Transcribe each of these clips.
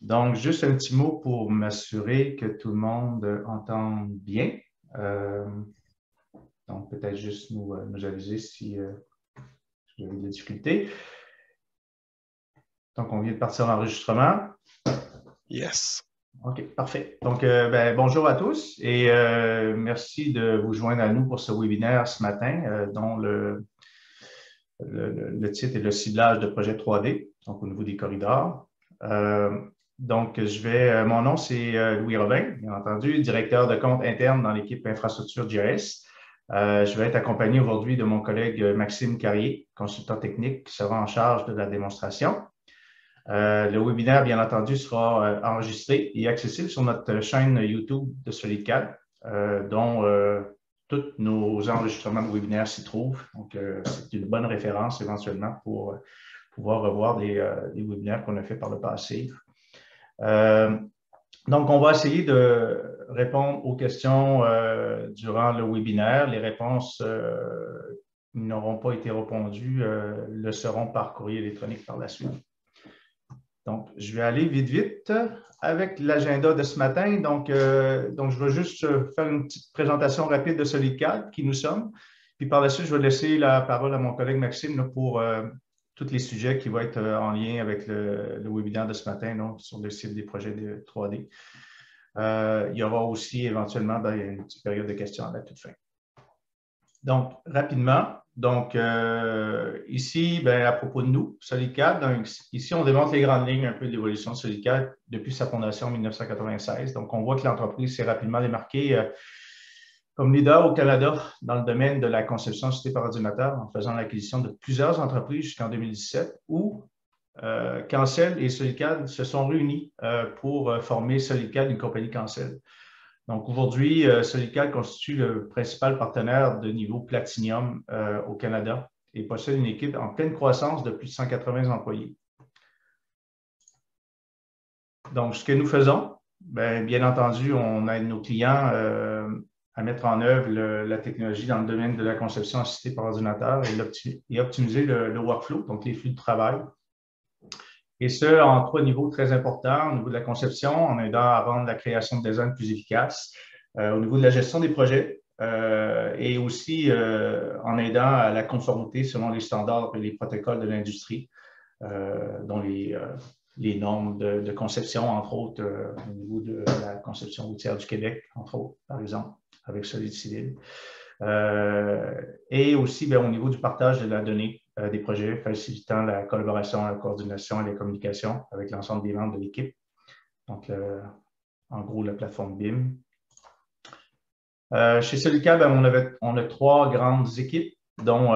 Donc, juste un petit mot pour m'assurer que tout le monde entend bien. Donc, peut-être juste nous aviser si vous avez des difficultés. Donc, on vient de partir en enregistrement. Yes. OK, parfait. Donc, bonjour à tous et merci de vous joindre à nous pour ce webinaire ce matin dont le titre est le ciblage de projet 3D, donc au niveau des corridors. Mon nom, c'est Louis Robin, bien entendu, directeur de compte interne dans l'équipe infrastructure GIS. Je vais être accompagné aujourd'hui de mon collègue Maxime Carrier, consultant technique qui sera en charge de la démonstration. Le webinaire, bien entendu, sera enregistré et accessible sur notre chaîne YouTube de SolidCAD, dont tous nos enregistrements de webinaires s'y trouvent. Donc, c'est une bonne référence éventuellement pour pouvoir revoir des webinaires qu'on a fait par le passé. Donc, on va essayer de répondre aux questions durant le webinaire. Les réponses qui n'auront pas été répondues le seront par courrier électronique par la suite. Donc, je vais aller vite avec l'agenda de ce matin. Donc, je vais juste faire une petite présentation rapide de SolidCAD, qui nous sommes. Puis par la suite, je vais laisser la parole à mon collègue Maxime là, pour tous les sujets qui vont être en lien avec le webinaire de ce matin donc, sur le site des projets de 3D. Il y aura aussi éventuellement une petite période de questions à la toute fin. Donc, rapidement, ici, à propos de nous, SolidCAD, ici, on démontre les grandes lignes un peu de l'évolution de SolidCAD depuis sa fondation en 1996. Donc, on voit que l'entreprise s'est rapidement démarquée comme leader au Canada dans le domaine de la conception assistée par ordinateur en faisant l'acquisition de plusieurs entreprises jusqu'en 2017 où Cancel et SolidCAD se sont réunis pour former SolidCAD, une compagnie Cancel. Donc, aujourd'hui, SolidCAD constitue le principal partenaire de niveau Platinum au Canada et possède une équipe en pleine croissance de plus de 180 employés. Donc, ce que nous faisons, bien entendu, on aide nos clients à mettre en œuvre la technologie dans le domaine de la conception assistée par ordinateur et optimiser le workflow, donc les flux de travail. Et ce, en 3 niveaux très importants, au niveau de la conception, en aidant à rendre la création de design plus efficace, au niveau de la gestion des projets et aussi en aidant à la conformité selon les standards et les protocoles de l'industrie, dont les normes de conception, entre autres, au niveau de la conception routière du Québec, entre autres, par exemple, avec Solid Civil. Et aussi au niveau du partage de la donnée des projets, facilitant la collaboration, la coordination et la communication avec l'ensemble des membres de l'équipe. Donc, en gros, la plateforme BIM. Chez SolidCAD, on a 3 grandes équipes, dont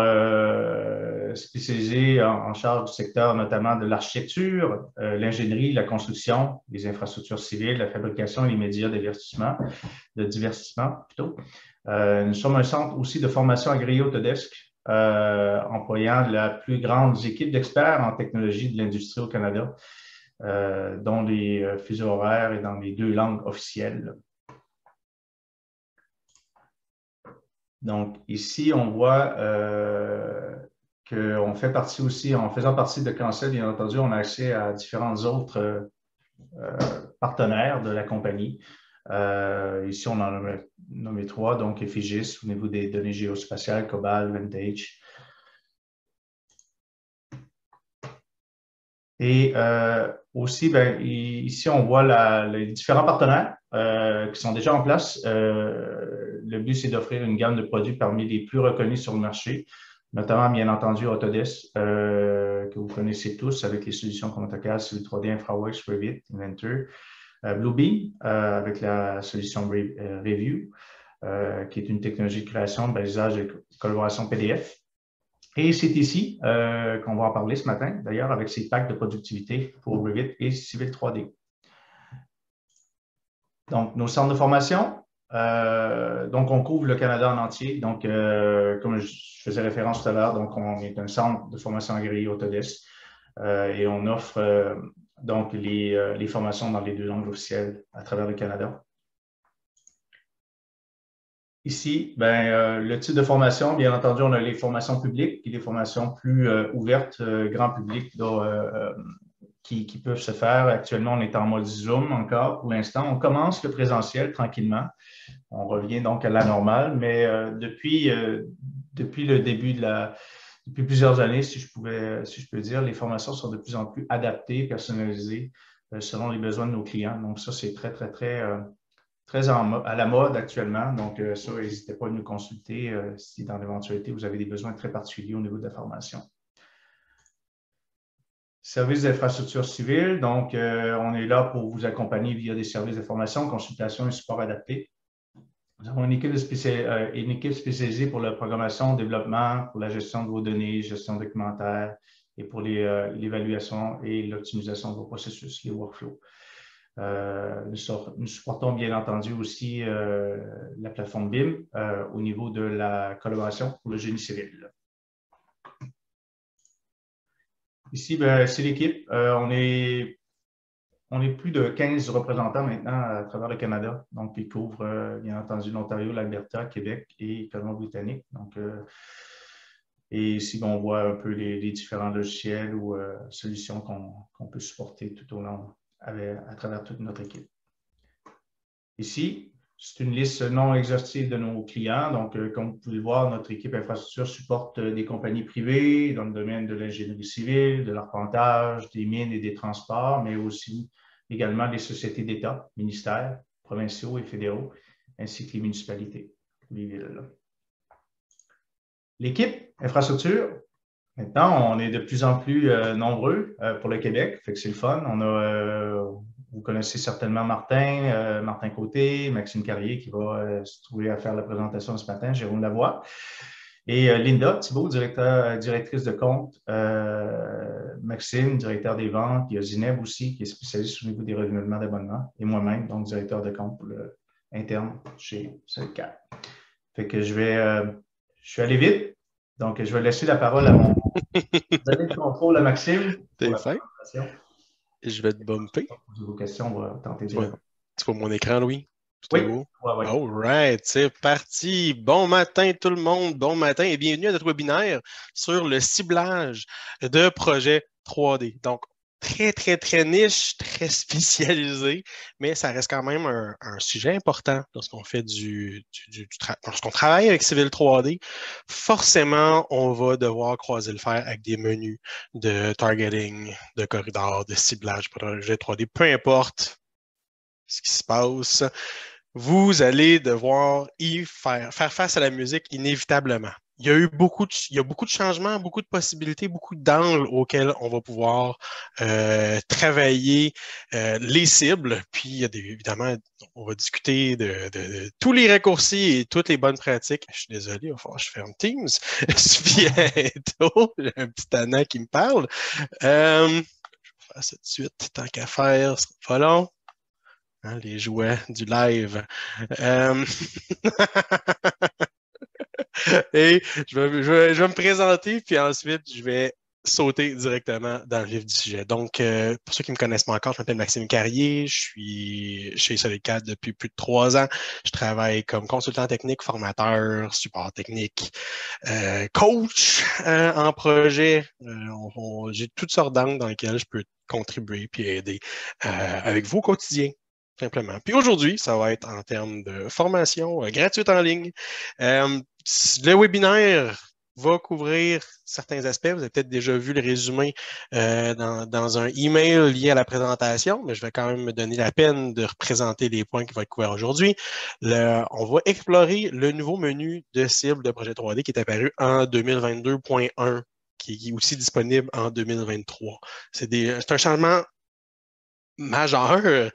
spécialisées en charge du secteur notamment de l'architecture, l'ingénierie, la construction, les infrastructures civiles, la fabrication et les médias de divertissement plutôt. Nous sommes un centre aussi de formation agréé Autodesk, employant la plus grande équipe d'experts en technologie de l'industrie au Canada, dont les fuseaux horaires et dans les 2 langues officielles. Donc, ici, on voit qu'on fait partie aussi, en faisant partie de Cancel, bien entendu, on a accès à différents autres partenaires de la compagnie. Ici, on en a nommé 3, donc Efigis au niveau des données géospatiales, Cobalt, Vantage. Et aussi, ici, on voit les différents partenaires qui sont déjà en place. Le but, c'est d'offrir une gamme de produits parmi les plus reconnus sur le marché, notamment, bien entendu, Autodesk, que vous connaissez tous avec les solutions comme AutoCAD, Civil 3D, InfraWorks, Revit, Inventor. Bluebeam, avec la solution Review, qui est une technologie de création, de balisage et collaboration PDF. Et CTC, qu'on va en parler ce matin, d'ailleurs, avec ses packs de productivité pour Revit et Civil 3D. Donc, nos centres de formation, donc on couvre le Canada en entier. Donc, comme je faisais référence tout à l'heure, donc on est un centre de formation agréé Autodesk et on offre donc les formations dans les 2 langues officielles à travers le Canada. Ici, le type de formation, bien entendu, on a les formations publiques et les formations plus ouvertes, grand public, qui peuvent se faire. Actuellement, on est en mode Zoom encore pour l'instant. On commence le présentiel tranquillement. On revient donc à la normale, mais depuis le début depuis plusieurs années, si je peux dire, les formations sont de plus en plus adaptées, personnalisées selon les besoins de nos clients. Donc, ça, c'est très, très, très, très à la mode actuellement. Donc, ça, n'hésitez pas à nous consulter si dans l'éventualité, vous avez des besoins très particuliers au niveau de la formation. Services d'infrastructure civile, donc on est là pour vous accompagner via des services de formation, consultation et support adapté. Nous avons une équipe spécialisée pour la programmation, développement, pour la gestion de vos données, gestion documentaire et pour l'évaluation et l'optimisation de vos processus, les workflows. Nous supportons bien entendu aussi la plateforme BIM au niveau de la collaboration pour le génie civil. Ici, c'est l'équipe. On est plus de 15 représentants maintenant à travers le Canada, donc qui couvrent bien entendu l'Ontario, l'Alberta, Québec et Colombie-Britannique. Donc, et ici, on voit un peu les différents logiciels ou solutions qu'on peut supporter tout au long à travers toute notre équipe. Ici, c'est une liste non exhaustive de nos clients. Donc, comme vous pouvez le voir, notre équipe infrastructure supporte des compagnies privées dans le domaine de l'ingénierie civile, de l'arpentage, des mines et des transports, mais aussi également des sociétés d'État, ministères, provinciaux et fédéraux, ainsi que les municipalités, les villes. L'équipe infrastructure, maintenant, on est de plus en plus nombreux pour le Québec, fait que c'est le fun. On a vous connaissez certainement Martin Côté, Maxime Carrier qui va se trouver à faire la présentation ce matin, Jérôme Lavoie. Et Linda Thibault, directrice de compte, Maxime, directeur des ventes, il y a Zineb aussi, qui est spécialiste au niveau des renouvellements d'abonnement, et moi-même, donc directeur de compte pour le interne chez Solcat. Fait que je suis allé vite, donc je vais laisser la parole à mon donner le contrôle à Maxime. T'es fin. Je vais te bumper. Vos questions, on va tenter de... Tu vois mon écran, Louis? Oui. Beau? Ouais. All right, c'est parti. Bon matin tout le monde, bon matin et bienvenue à notre webinaire sur le ciblage de projets 3D. Donc, très, très, très niche, très spécialisé, mais ça reste quand même un sujet important lorsqu'on fait lorsqu'on travaille avec Civil 3D. Forcément, on va devoir croiser le fer avec des menus de targeting, de corridors, de ciblage projet 3D, peu importe ce qui se passe. Vous allez devoir y faire face à la musique inévitablement. Il y a beaucoup de changements, beaucoup de possibilités, beaucoup d'angles auxquels on va pouvoir travailler les cibles. Puis, évidemment, on va discuter de tous les raccourcis et toutes les bonnes pratiques. Je suis désolé, il va falloir que je ferme Teams. Bientôt, j'ai un petit Anna qui me parle. Je vais faire ça tout de suite, tant qu'à faire, ce sera pas long. Hein, les jouets du live. Et je vais me présenter, puis ensuite, je vais sauter directement dans le vif du sujet. Donc, pour ceux qui ne me connaissent pas encore, je m'appelle Maxime Carrier, je suis chez Solidcat depuis plus de 3 ans. Je travaille comme consultant technique, formateur, support technique, coach en projet. J'ai toutes sortes d'angles dans lesquels je peux contribuer puis aider avec vos quotidiens. Simplement. Puis aujourd'hui, ça va être en termes de formation gratuite en ligne. Le webinaire va couvrir certains aspects. Vous avez peut-être déjà vu le résumé dans un email lié à la présentation, mais je vais quand même me donner la peine de représenter les points qui vont être couverts aujourd'hui. On va explorer le nouveau menu de cible de projet 3D qui est apparu en 2022.1, qui est aussi disponible en 2023. C'est un changement majeur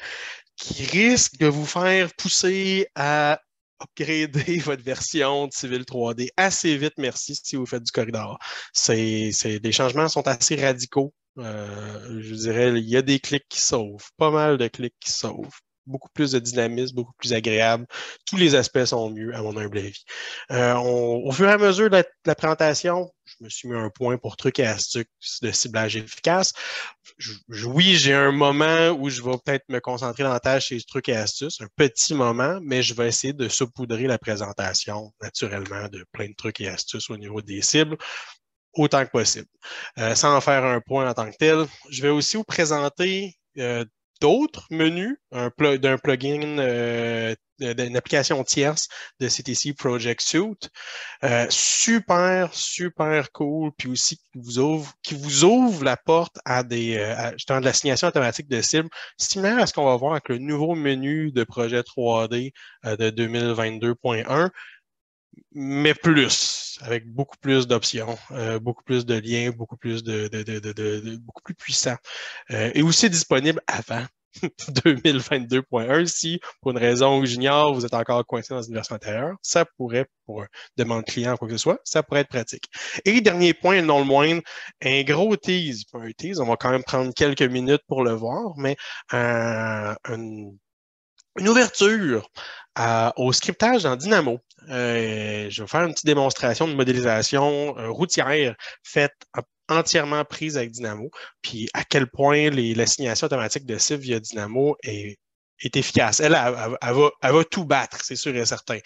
qui risque de vous faire pousser à upgrader votre version de Civil 3D assez vite, merci, si vous faites du corridor. Les changements sont assez radicaux. Je dirais, il y a des clics qui sauvent, pas mal de clics qui sauvent. Beaucoup plus de dynamisme, beaucoup plus agréable. Tous les aspects sont mieux, à mon humble avis. Au fur et à mesure de la présentation, je me suis mis un point pour trucs et astuces de ciblage efficace. Oui, j'ai un moment où je vais peut-être me concentrer davantage sur les trucs et astuces, un petit moment, mais je vais essayer de saupoudrer la présentation naturellement de plein de trucs et astuces au niveau des cibles. autant que possible, sans en faire un point en tant que tel. Je vais aussi vous présenter d'autres menus d'un plugin d'une application tierce de CTC Project Suite. Super, super cool, puis aussi qui vous ouvre la porte à justement de l'assignation automatique de cibles, similaire à ce qu'on va voir avec le nouveau menu de projet 3D de 2022.1, mais plus, avec beaucoup plus d'options, beaucoup plus de liens, beaucoup plus beaucoup plus puissant. Et aussi disponible avant 2022.1. Si, pour une raison que j'ignore, vous êtes encore coincé dans une version antérieure, ça pourrait, pour une demande client ou quoi que ce soit, ça pourrait être pratique. Et dernier point, non le moindre, un gros tease, pas un tease, on va quand même prendre quelques minutes pour le voir, mais une ouverture au scriptage en Dynamo. Je vais faire une petite démonstration de modélisation routière faite entièrement prise avec Dynamo, puis à quel point l'assignation automatique de cibles via Dynamo est efficace. Elle va tout battre, c'est sûr et certain.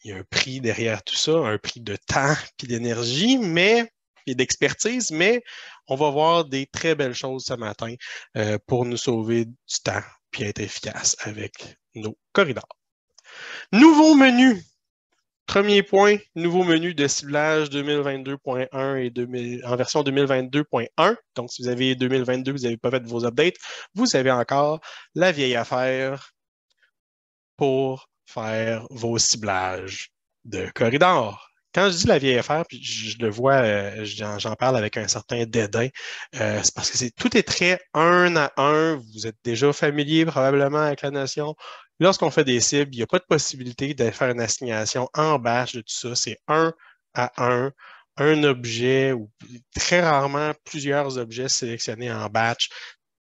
Il y a un prix derrière tout ça, un prix de temps puis d'énergie, et d'expertise, mais on va voir des très belles choses ce matin pour nous sauver du temps puis être efficace avec nos corridors. Nouveau menu. Premier point, nouveau menu de ciblage 2022.1 et en version 2022.1. Donc, si vous avez 2022, vous n'avez pas fait vos updates, vous avez encore la vieille affaire pour faire vos ciblages de corridors. Quand je dis la vieille affaire, puis je le vois, j'en parle avec un certain dédain, c'est parce que tout est très un à un. Vous êtes déjà familier probablement avec la notion. Lorsqu'on fait des cibles, il n'y a pas de possibilité de faire une assignation en batch de tout ça. C'est un à un objet ou très rarement plusieurs objets sélectionnés en batch.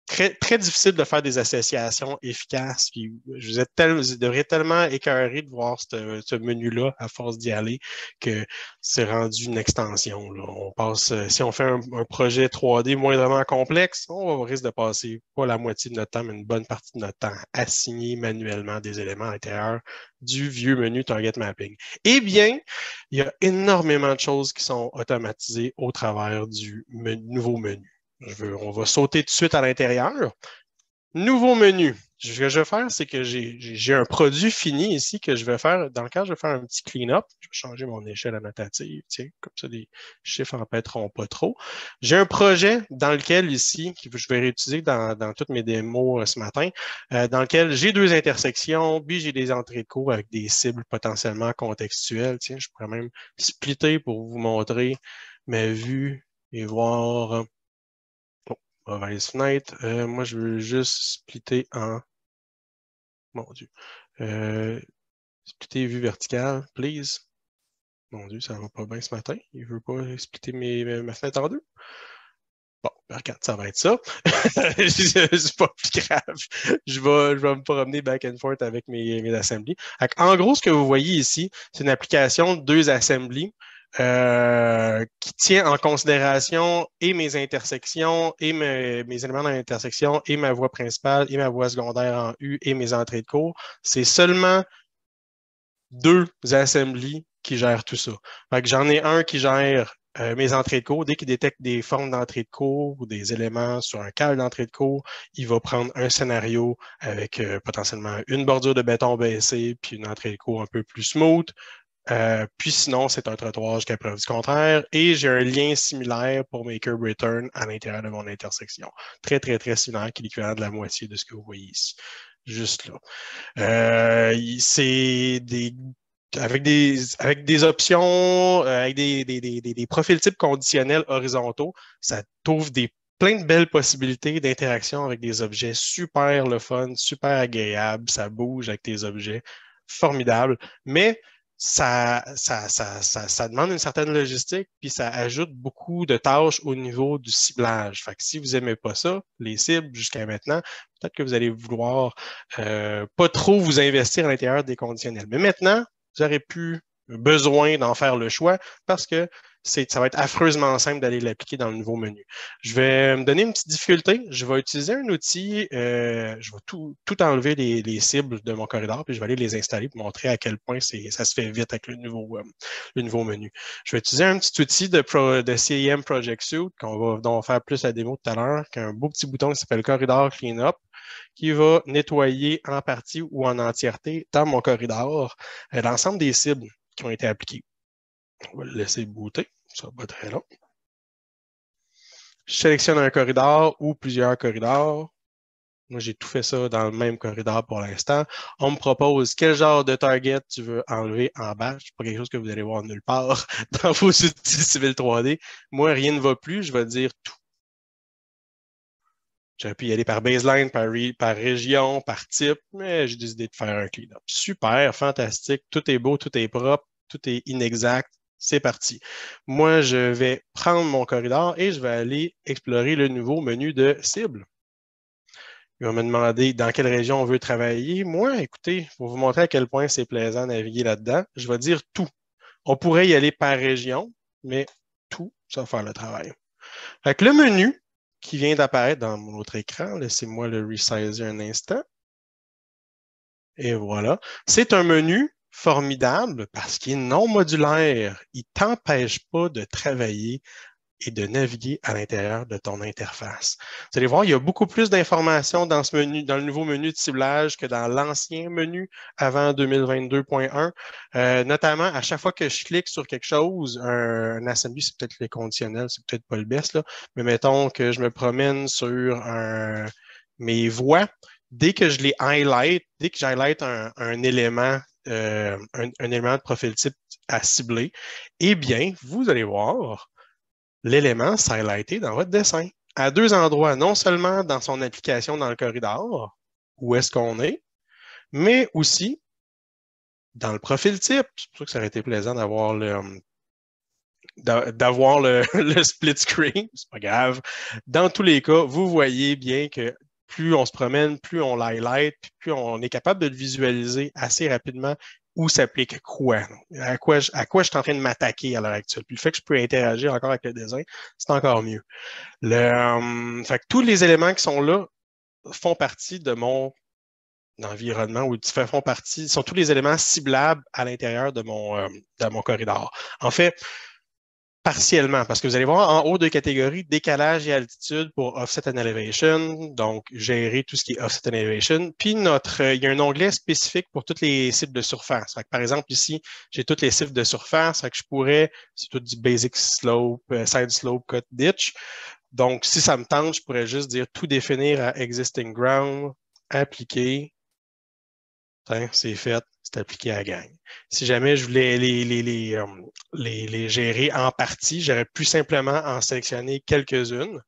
Très, très difficile de faire des associations efficaces. Puis vous devriez tellement écœuré de voir ce menu-là à force d'y aller que c'est rendu une extension. Là. On passe, si on fait un projet 3D moindrement complexe, on risque de passer pas la moitié de notre temps, mais une bonne partie de notre temps à assigner manuellement des éléments à l'intérieur du vieux menu Target Mapping. Eh bien, il y a énormément de choses qui sont automatisées au travers du nouveau menu. On va sauter tout de suite à l'intérieur. Nouveau menu. Ce que je vais faire, c'est que j'ai un produit fini ici que je vais faire. Dans le cas, je vais faire un petit clean-up. Je vais changer mon échelle annotative. Tiens, comme ça, les chiffres n'empêteront pas trop. J'ai un projet dans lequel ici, que je vais réutiliser dans toutes mes démos ce matin, dans lequel j'ai deux intersections, puis j'ai des entrées de cours avec des cibles potentiellement contextuelles. Tiens, je pourrais même splitter pour vous montrer ma vue et voir... mauvaise fenêtre. Moi, je veux juste splitter en... Mon Dieu. Splitter vue verticale, please. Mon Dieu, ça va pas bien ce matin. Il veut pas splitter ma fenêtre en deux. Bon, regarde, ça va être ça. C'est pas plus grave. Je vais me promener back and forth avec mes assemblies. En gros, ce que vous voyez ici, c'est une application de deux assemblies. Qui tient en considération et mes intersections et mes éléments dans l'intersection et ma voie principale et ma voie secondaire en U et mes entrées de cours. C'est seulement deux assemblies qui gèrent tout ça. J'en ai un qui gère mes entrées de cours. Dès qu'il détecte des formes d'entrée de cours ou des éléments sur un câble d'entrée de cours, il va prendre un scénario avec potentiellement une bordure de béton baissée puis une entrée de cours un peu plus smooth. Puis sinon, c'est un trottoir jusqu'à preuve du contraire. Et j'ai un lien similaire pour mes curb return à l'intérieur de mon intersection. Très, très, très similaire, qui est l'équivalent de la moitié de ce que vous voyez ici. Juste là. C'est avec des options, avec des profils types conditionnels horizontaux, ça t'ouvre plein de belles possibilités d'interaction avec des objets super le fun, super agréable. Ça bouge avec tes objets. Formidable. Mais ça demande une certaine logistique, puis ça ajoute beaucoup de tâches au niveau du ciblage. Fait que si vous n'aimez pas ça, les cibles jusqu'à maintenant, peut-être que vous allez vouloir pas trop vous investir à l'intérieur des conditionnels. Mais maintenant, vous n'aurez plus besoin d'en faire le choix parce que ça va être affreusement simple d'aller l'appliquer dans le nouveau menu. Je vais me donner une petite difficulté. Je vais utiliser un outil, je vais tout enlever les cibles de mon corridor, puis je vais aller les installer pour montrer à quel point ça se fait vite avec le nouveau menu. Je vais utiliser un petit outil de CIM Project Suite dont on va faire plus la démo tout à l'heure, qui a un beau petit bouton qui s'appelle Corridor Cleanup, qui va nettoyer en partie ou en entièreté dans mon corridor l'ensemble des cibles qui ont été appliquées. On va le laisser booter, ça va pas très long. Je sélectionne un corridor ou plusieurs corridors. Moi, j'ai tout fait ça dans le même corridor pour l'instant. On me propose quel genre de target tu veux enlever en batch. C'est pas quelque chose que vous allez voir nulle part dans vos outils Civil 3D. Moi, rien ne va plus, je vais dire tout. J'aurais pu y aller par baseline, par région, par type, mais j'ai décidé de faire un clean-up. Super, fantastique, tout est beau, tout est propre, tout est inexact. C'est parti. Moi, je vais prendre mon corridor et je vais aller explorer le nouveau menu de cible. Il va me demander dans quelle région on veut travailler. Moi, écoutez, pour vous montrer à quel point c'est plaisant de naviguer là-dedans, je vais dire tout. On pourrait y aller par région, mais tout, ça va faire le travail. Avec le menu qui vient d'apparaître dans mon autre écran, laissez-moi le resizer un instant. Et voilà. C'est un menu formidable parce qu'il est non modulaire. Il ne t'empêche pas de travailler et de naviguer à l'intérieur de ton interface. Vous allez voir, il y a beaucoup plus d'informations dans ce menu, dans le nouveau menu de ciblage que dans l'ancien menu avant 2022.1. Notamment, à chaque fois que je clique sur quelque chose, un assembly, c'est peut-être les conditionnels, c'est peut-être pas le best, là, mais mettons que je me promène sur mes voies, dès que je les highlight, dès que j'highlight un élément, un élément de profil type à cibler, eh bien, vous allez voir, l'élément s'est highlighté dans votre dessin. À deux endroits, non seulement dans son application dans le corridor, où est-ce qu'on est, mais aussi dans le profil type. C'est pour ça que ça aurait été plaisant d'avoir le split screen. C'est pas grave. Dans tous les cas, vous voyez bien que plus on se promène, plus on l'highlight, plus on est capable de le visualiser assez rapidement où s'applique quoi. À quoi je suis en train de m'attaquer à l'heure actuelle. Puis le fait que je peux interagir encore avec le design, c'est encore mieux. Fait que tous les éléments qui sont là font partie de mon environnement ou sont tous les éléments ciblables à l'intérieur de mon corridor. En fait, partiellement, parce que vous allez voir en haut de catégorie, décalage et altitude pour Offset and Elevation, donc gérer tout ce qui est Offset and Elevation. Puis il y a un onglet spécifique pour toutes les cibles de surface. Fait que, par exemple, ici, j'ai toutes les cibles de surface, fait que c'est tout du Basic Slope, Side Slope, Cut Ditch. Donc, si ça me tente, je pourrais juste dire tout définir à Existing Ground, appliquer. C'est fait, c'est appliqué à la gang. Si jamais je voulais les gérer en partie, j'aurais pu simplement en sélectionner quelques-unes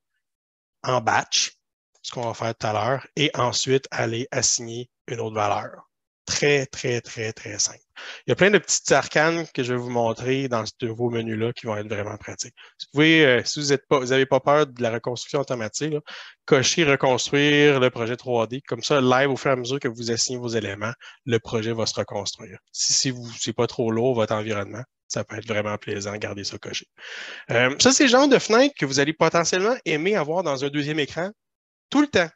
en batch, ce qu'on va faire tout à l'heure, et ensuite aller assigner une autre valeur. Très, très, très, très simple. Il y a plein de petites arcanes que je vais vous montrer dans ce nouveau menu-là qui vont être vraiment pratiques. Si vous n'avez pas peur de la reconstruction automatique, là, cochez reconstruire le projet 3D. Comme ça, live, au fur et à mesure que vous assignez vos éléments, le projet va se reconstruire. Si c'est pas trop lourd, votre environnement, ça peut être vraiment plaisant de garder ça coché. Ça, c'est le genre de fenêtre que vous allez potentiellement aimer avoir dans un deuxième écran tout le temps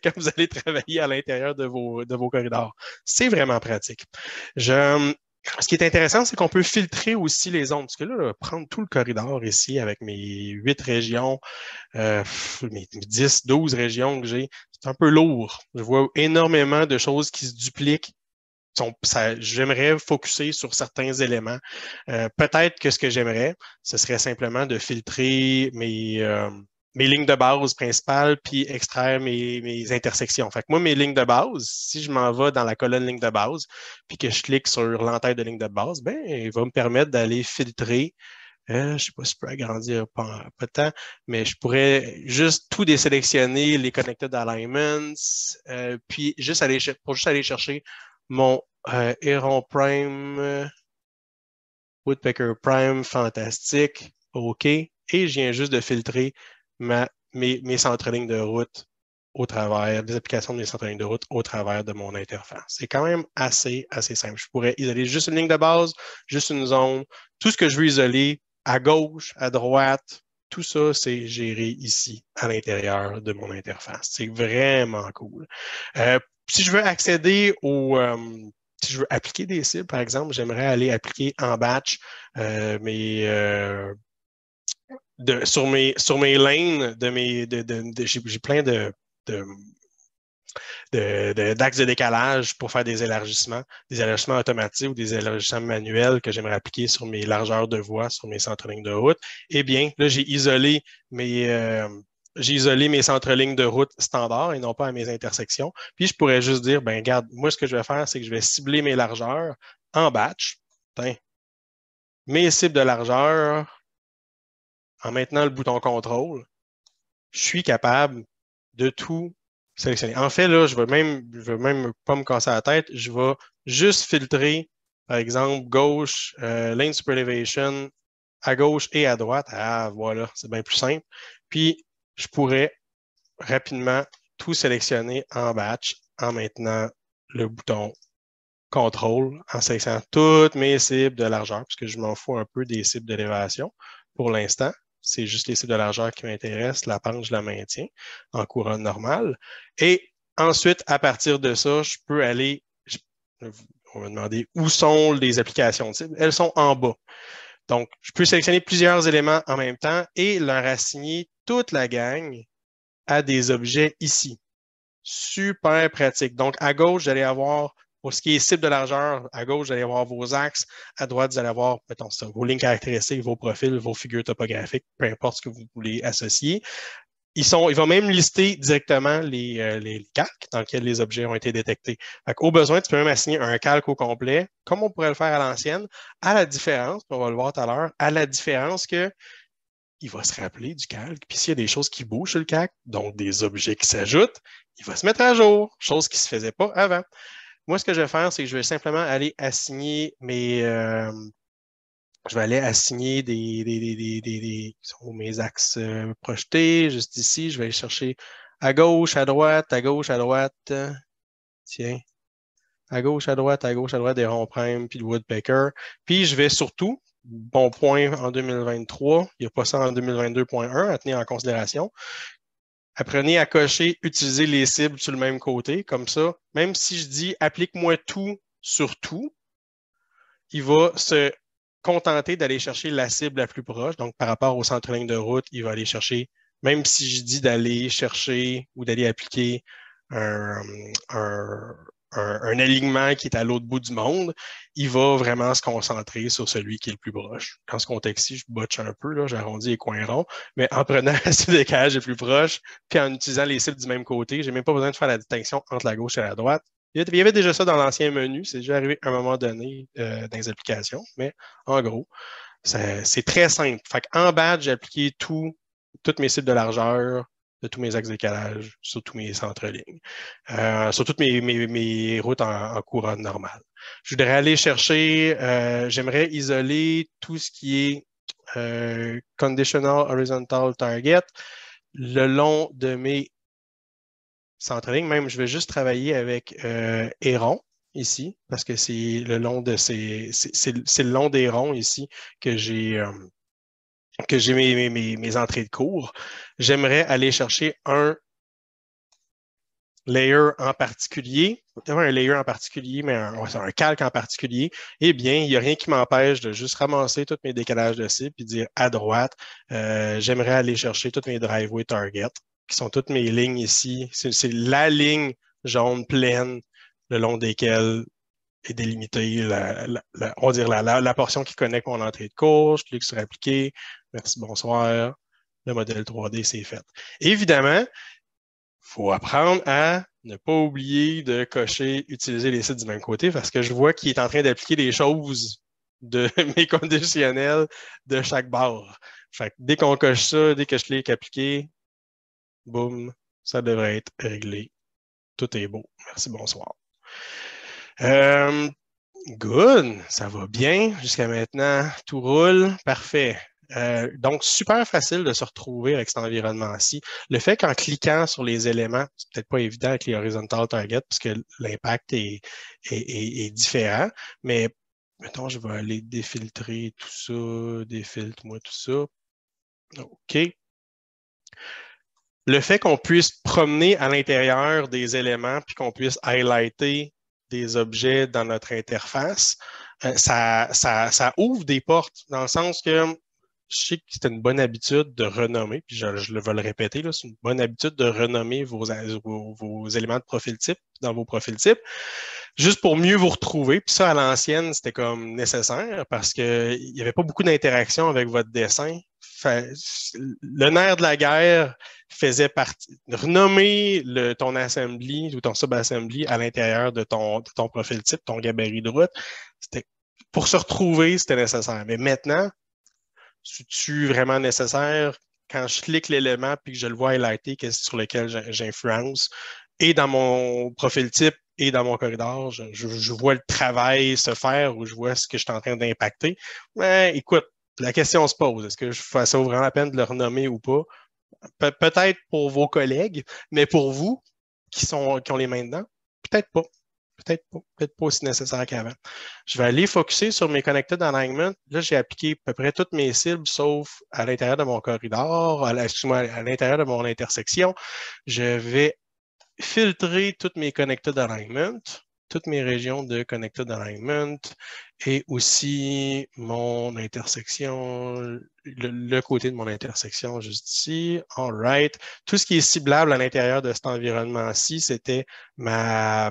quand vous allez travailler à l'intérieur de vos corridors. C'est vraiment pratique. Ce qui est intéressant, c'est qu'on peut filtrer aussi les zones. Parce que là, prendre tout le corridor ici avec mes 8 régions, mes 10, 12 régions que j'ai, c'est un peu lourd. Je vois énormément de choses qui se dupliquent. J'aimerais focusser sur certains éléments. Peut-être que ce que j'aimerais, ce serait simplement de filtrer mes lignes de base principales, puis extraire mes intersections. Fait que moi, mes lignes de base, si je m'en vais dans la colonne ligne de base, puis que je clique sur l'entête de ligne de base, ben, il va me permettre d'aller filtrer. Je ne sais pas si je peux agrandir pas de temps, mais je pourrais juste tout désélectionner, les connected alignments, puis pour juste aller chercher mon Heron Prime, Woodpecker Prime, fantastique, OK. Et je viens juste de filtrer mes centres-lignes de route au travers, des applications de mes centres-lignes de route au travers de mon interface. C'est quand même assez simple. Je pourrais isoler juste une ligne de base, juste une zone, tout ce que je veux isoler à gauche, à droite, tout ça, c'est géré ici, à l'intérieur de mon interface. C'est vraiment cool. Si je veux accéder si je veux appliquer des cibles, par exemple, j'aimerais aller appliquer en batch sur mes lanes, j'ai plein d'axes de décalage pour faire des élargissements automatiques ou des élargissements manuels que j'aimerais appliquer sur mes largeurs de voie, sur mes centres-lignes de route. Eh bien, là, j'ai isolé mes centres-lignes de route standards et non pas à mes intersections. Puis, je pourrais juste dire, ben regarde, moi, ce que je vais faire, c'est que je vais cibler mes largeurs en batch. Mes cibles de largeur, en maintenant le bouton contrôle, je suis capable de tout sélectionner. En fait, là, je ne vais même pas me casser la tête. Je vais juste filtrer, par exemple, gauche, lane super elevation, à gauche et à droite. Ah, voilà, c'est bien plus simple. Puis, je pourrais rapidement tout sélectionner en batch en maintenant le bouton contrôle, en sélectionnant toutes mes cibles de largeur, puisque je m'en fous un peu des cibles d'élévation pour l'instant. C'est juste les cibles de largeur qui m'intéressent. La pente, je la maintiens en couronne normale. Et ensuite, à partir de ça, je peux aller, on va demander où sont les applications de cibles. Elles sont en bas. Donc, je peux sélectionner plusieurs éléments en même temps et leur assigner toute la gang à des objets ici. Super pratique. Donc, à gauche, vous allez avoir, pour ce qui est cible de largeur, à gauche, vous allez avoir vos axes. À droite, vous allez avoir, mettons, ça, vos lignes caractéristiques, vos profils, vos figures topographiques, peu importe ce que vous voulez associer. Il va même lister directement les calques dans lesquels les objets ont été détectés. Au besoin, tu peux même assigner un calque au complet, comme on pourrait le faire à l'ancienne, à la différence, on va le voir tout à l'heure, à la différence que il va se rappeler du calque. Puis s'il y a des choses qui bougent sur le calque, donc des objets qui s'ajoutent, il va se mettre à jour, chose qui ne se faisait pas avant. Moi, ce que je vais faire, c'est que je vais simplement aller assigner je vais aller assigner mes axes projetés, juste ici. Je vais aller chercher à gauche, à droite, à gauche, à droite. Tiens. À gauche, à droite, à gauche, à droite, des ronds prime, puis le woodpecker. Puis je vais surtout, bon point en 2023, il n'y a pas ça en 2022.1 à tenir en considération. Apprenez à cocher, utiliser les cibles sur le même côté, comme ça. Même si je dis applique-moi tout sur tout, il va se contenter d'aller chercher la cible la plus proche. Donc, par rapport au centre-ligne de route, il va aller chercher, même si je dis d'aller chercher ou d'aller appliquer un alignement qui est à l'autre bout du monde, il va vraiment se concentrer sur celui qui est le plus proche. Dans ce contexte-ci, je botche un peu, j'arrondis les coins ronds, mais en prenant ce décalage le plus proche, puis en utilisant les cibles du même côté, je n'ai même pas besoin de faire la distinction entre la gauche et la droite. Il y avait déjà ça dans l'ancien menu, c'est déjà arrivé à un moment donné dans les applications, mais en gros, c'est très simple. Fait en badge, j'ai appliqué toutes mes cibles de largeur, de tous mes axes de décalage, sur tous mes centres-lignes, sur toutes mes routes en couronne normale. Je voudrais aller chercher, j'aimerais isoler tout ce qui est conditional horizontal target le long de mes centre-ligne. Même, je vais juste travailler avec Héron ici, parce que c'est le long de c'est le long des ronds ici que j'ai mes entrées de cours. J'aimerais aller chercher un layer en particulier, un layer en particulier, mais un calque en particulier, eh bien, il n'y a rien qui m'empêche de juste ramasser tous mes décalages de cible et dire à droite, j'aimerais aller chercher tous mes driveway targets, qui sont toutes mes lignes ici. C'est la ligne jaune pleine le long desquelles est délimitée on va dire la portion qui connecte mon entrée de cours. Je clique sur appliquer. Merci, bonsoir. Le modèle 3D, c'est fait. Évidemment, il faut apprendre à ne pas oublier de cocher, utiliser les sites du même côté parce que je vois qu'il est en train d'appliquer les choses de mes conditionnels de chaque barre. Fait que dès qu'on coche ça, dès que je clique appliquer, boum, ça devrait être réglé. Tout est beau. Merci, bonsoir. Good, ça va bien jusqu'à maintenant. Tout roule. Parfait. Donc, super facile de se retrouver avec cet environnement-ci. Le fait qu'en cliquant sur les éléments, c'est peut-être pas évident avec les horizontal targets parce que l'impact est différent, mais Mettons, je vais aller défiltrer tout ça, défiltre-moi tout ça. OK. Le fait qu'on puisse promener à l'intérieur des éléments puis qu'on puisse highlighter des objets dans notre interface, ça ouvre des portes dans le sens que je sais que c'est une bonne habitude de renommer, puis je vais le répéter, c'est une bonne habitude de renommer vos éléments de profil type dans vos profils types, juste pour mieux vous retrouver. Puis ça, à l'ancienne, c'était comme nécessaire parce qu'il n'y avait pas beaucoup d'interaction avec votre dessin. Le nerf de la guerre faisait partie. Renommer ton assembly ou ton subassembly à l'intérieur de ton profil type, ton gabarit de route, pour se retrouver, c'était nécessaire. Mais maintenant, c'est-tu vraiment nécessaire? Quand je clique l'élément puis que je le vois highlighté, qu'est-ce sur lequel j'influence, et dans mon profil type et dans mon corridor, je vois le travail se faire ou je vois ce que je suis en train d'impacter. Mais écoute, la question se pose. Est-ce que ça vaut vraiment la peine de le renommer ou pas? Peut-être pour vos collègues, mais pour vous qui ont les mains dedans, peut-être pas. Peut-être pas aussi nécessaire qu'avant. Je vais aller focusser sur mes Connected Alignment. Là, j'ai appliqué à peu près toutes mes cibles, sauf à l'intérieur de mon corridor, à l'intérieur de mon intersection. Je vais filtrer toutes mes Connected Alignment, toutes mes régions de Connected Alignment et aussi mon intersection, le côté de mon intersection juste ici. All right. Tout ce qui est ciblable à l'intérieur de cet environnement-ci, c'était ma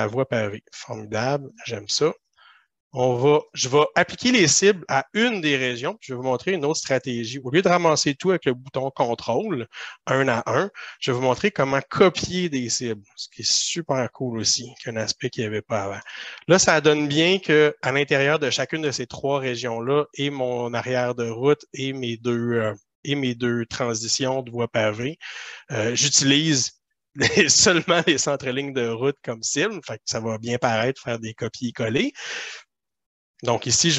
voie pavée. Formidable, j'aime ça. Je vais appliquer les cibles à une des régions. Je vais vous montrer une autre stratégie. Au lieu de ramasser tout avec le bouton contrôle, un à un, je vais vous montrer comment copier des cibles, ce qui est super cool aussi, qu'un aspect qu'il n'y avait pas avant. Là, ça donne bien qu'à l'intérieur de chacune de ces trois régions-là, et mon arrière de route et mes deux transitions de voie pavée, j'utilise seulement les centres-lignes de route comme cible. Fait que ça va bien paraître faire des copier-coller. Donc ici,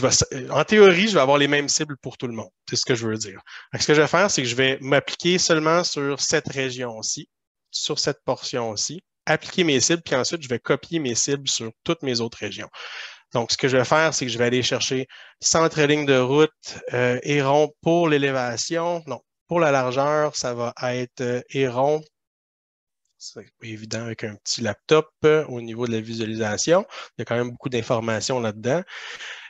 en théorie, je vais avoir les mêmes cibles pour tout le monde. C'est ce que je veux dire. Ce que je vais faire, c'est que je vais m'appliquer seulement sur cette région-ci, sur cette portion-ci, appliquer mes cibles, puis ensuite, je vais copier mes cibles sur toutes mes autres régions. Donc, ce que je vais faire, c'est que je vais aller chercher centre-ligne de route et rond pour l'élévation. Non, pour la largeur, ça va être et rond. C'est pas évident avec un petit laptop au niveau de la visualisation. Il y a quand même beaucoup d'informations là-dedans.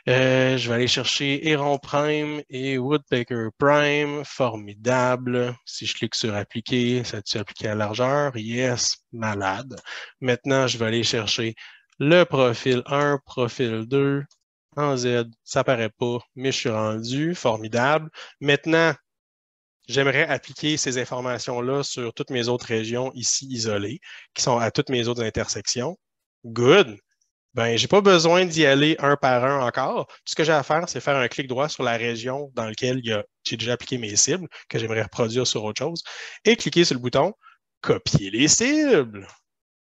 Je vais aller chercher Heron Prime et Woodpecker Prime. Formidable. Si je clique sur appliquer, ça a-tu appliqué à largeur? Yes, malade. Maintenant, je vais aller chercher le profil 1, profil 2. En Z, ça n'apparaît pas, mais je suis rendu. Formidable. Maintenant, j'aimerais appliquer ces informations-là sur toutes mes autres régions ici isolées, qui sont à toutes mes autres intersections. Good. Ben, j'ai pas besoin d'y aller un par un encore. Tout ce que j'ai à faire, c'est faire un clic droit sur la région dans laquelle j'ai déjà appliqué mes cibles, que j'aimerais reproduire sur autre chose, et cliquer sur le bouton Copier les cibles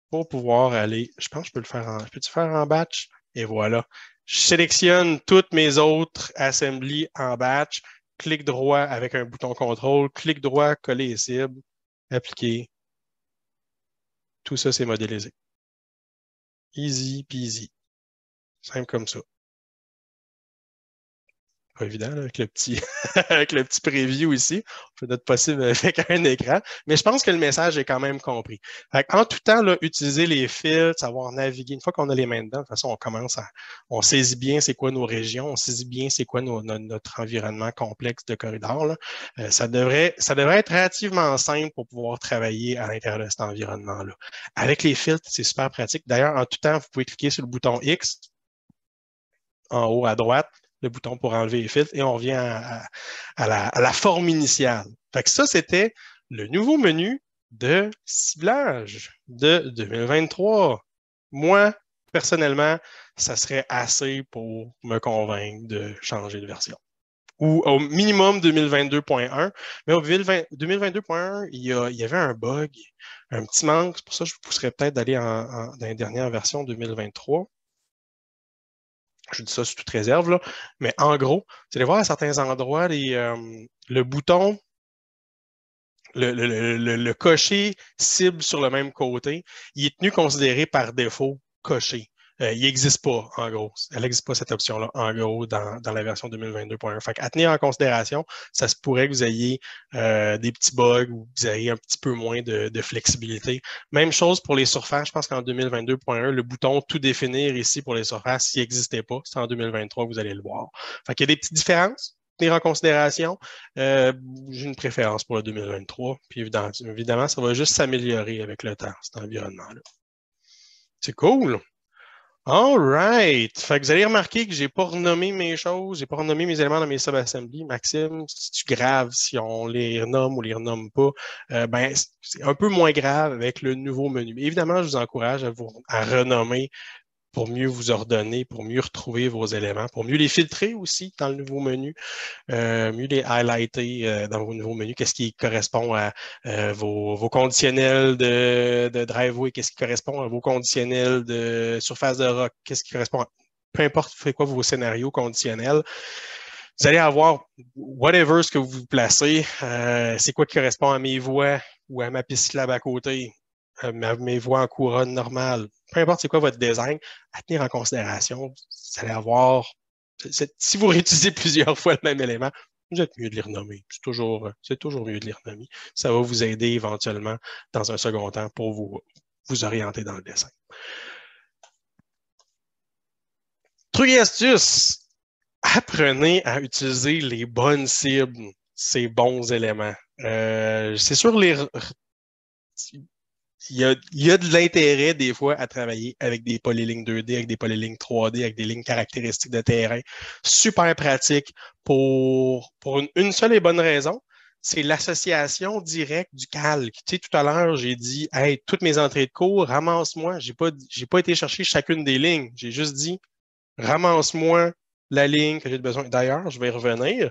pour pouvoir aller. Je pense que je peux le faire je peux-tu faire en batch? Et voilà. Je sélectionne toutes mes autres assemblies en batch, clic droit avec un bouton contrôle, clic droit, coller les cibles, appliquer. Tout ça, c'est modélisé. Easy peasy. Simple comme ça. Pas évident, là, avec le petit avec le petit preview ici. On fait notre possible avec un écran. Mais je pense que le message est quand même compris. En tout temps, là, utiliser les filtres, savoir naviguer. Une fois qu'on a les mains dedans, de toute façon, on saisit bien c'est quoi nos régions, on saisit bien c'est quoi notre environnement complexe de corridor. Là. Ça devrait être relativement simple pour pouvoir travailler à l'intérieur de cet environnement-là. Avec les filtres, c'est super pratique. D'ailleurs, en tout temps, vous pouvez cliquer sur le bouton X en haut à droite, le bouton pour enlever les filtres, et on revient à la forme initiale. Fait que ça, c'était le nouveau menu de ciblage de 2023. Moi, personnellement, ça serait assez pour me convaincre de changer de version. Ou au minimum 2022.1. Mais au 2022.1, il y avait un bug, un petit manque. C'est pour ça que je vous pousserais peut-être d'aller dans la dernière version 2023. Je dis ça sous toute réserve, là. Mais en gros, vous allez voir à certains endroits, le bouton, le cocher cible sur le même côté, il est tenu considéré par défaut coché. il n'existe pas, en gros. Elle n'existe pas, cette option-là, en gros, dans la version 2022.1. Fait qu'à tenir en considération, ça se pourrait que vous ayez des petits bugs ou que vous ayez un petit peu moins de flexibilité. Même chose pour les surfaces. Je pense qu'en 2022.1, le bouton « Tout définir » ici pour les surfaces, s'il n'existait pas, c'est en 2023 que vous allez le voir. Fait qu'il y a des petites différences. Tenir en considération. J'ai une préférence pour le 2023. Puis évidemment, ça va juste s'améliorer avec le temps, cet environnement-là. C'est cool! All right! Fait que vous allez remarquer que je n'ai pas renommé mes choses, je n'ai pas renommé mes éléments dans mes sub-assemblies. Maxime, c'est grave si on les renomme ou les renomme pas. Ben, c'est un peu moins grave avec le nouveau menu. Mais évidemment, je vous encourage à renommer pour mieux vous ordonner, pour mieux retrouver vos éléments, pour mieux les filtrer aussi dans le nouveau menu, mieux les highlighter dans vos nouveaux menus. Qu'est-ce qui correspond à vos conditionnels de driveway, qu'est-ce qui correspond à vos conditionnels de surface de rock, qu'est-ce qui correspond à peu importe fait quoi vos scénarios conditionnels. Vous allez avoir whatever ce que vous placez, c'est quoi qui correspond à mes voies ou à ma piste cyclable à côté. Mes voies en couronne normale, peu importe c'est quoi votre design, à tenir en considération, vous allez avoir, si vous réutilisez plusieurs fois le même élément, vous êtes mieux de les renommer. C'est toujours mieux de les renommer. Ça va vous aider éventuellement dans un second temps pour vous orienter dans le dessin. Truc et astuce, apprenez à utiliser les bonnes cibles, ces bons éléments. C'est sûr, il y a de l'intérêt des fois à travailler avec des polylignes 2D, avec des polylignes 3D, avec des lignes caractéristiques de terrain. Super pratique pour une seule et bonne raison, c'est l'association directe du calque. Tu sais, tout à l'heure, j'ai dit « Hey, toutes mes entrées de cours, ramasse-moi. » J'ai pas été chercher chacune des lignes. J'ai juste dit « Ramasse-moi la ligne que j'ai besoin. » D'ailleurs, je vais revenir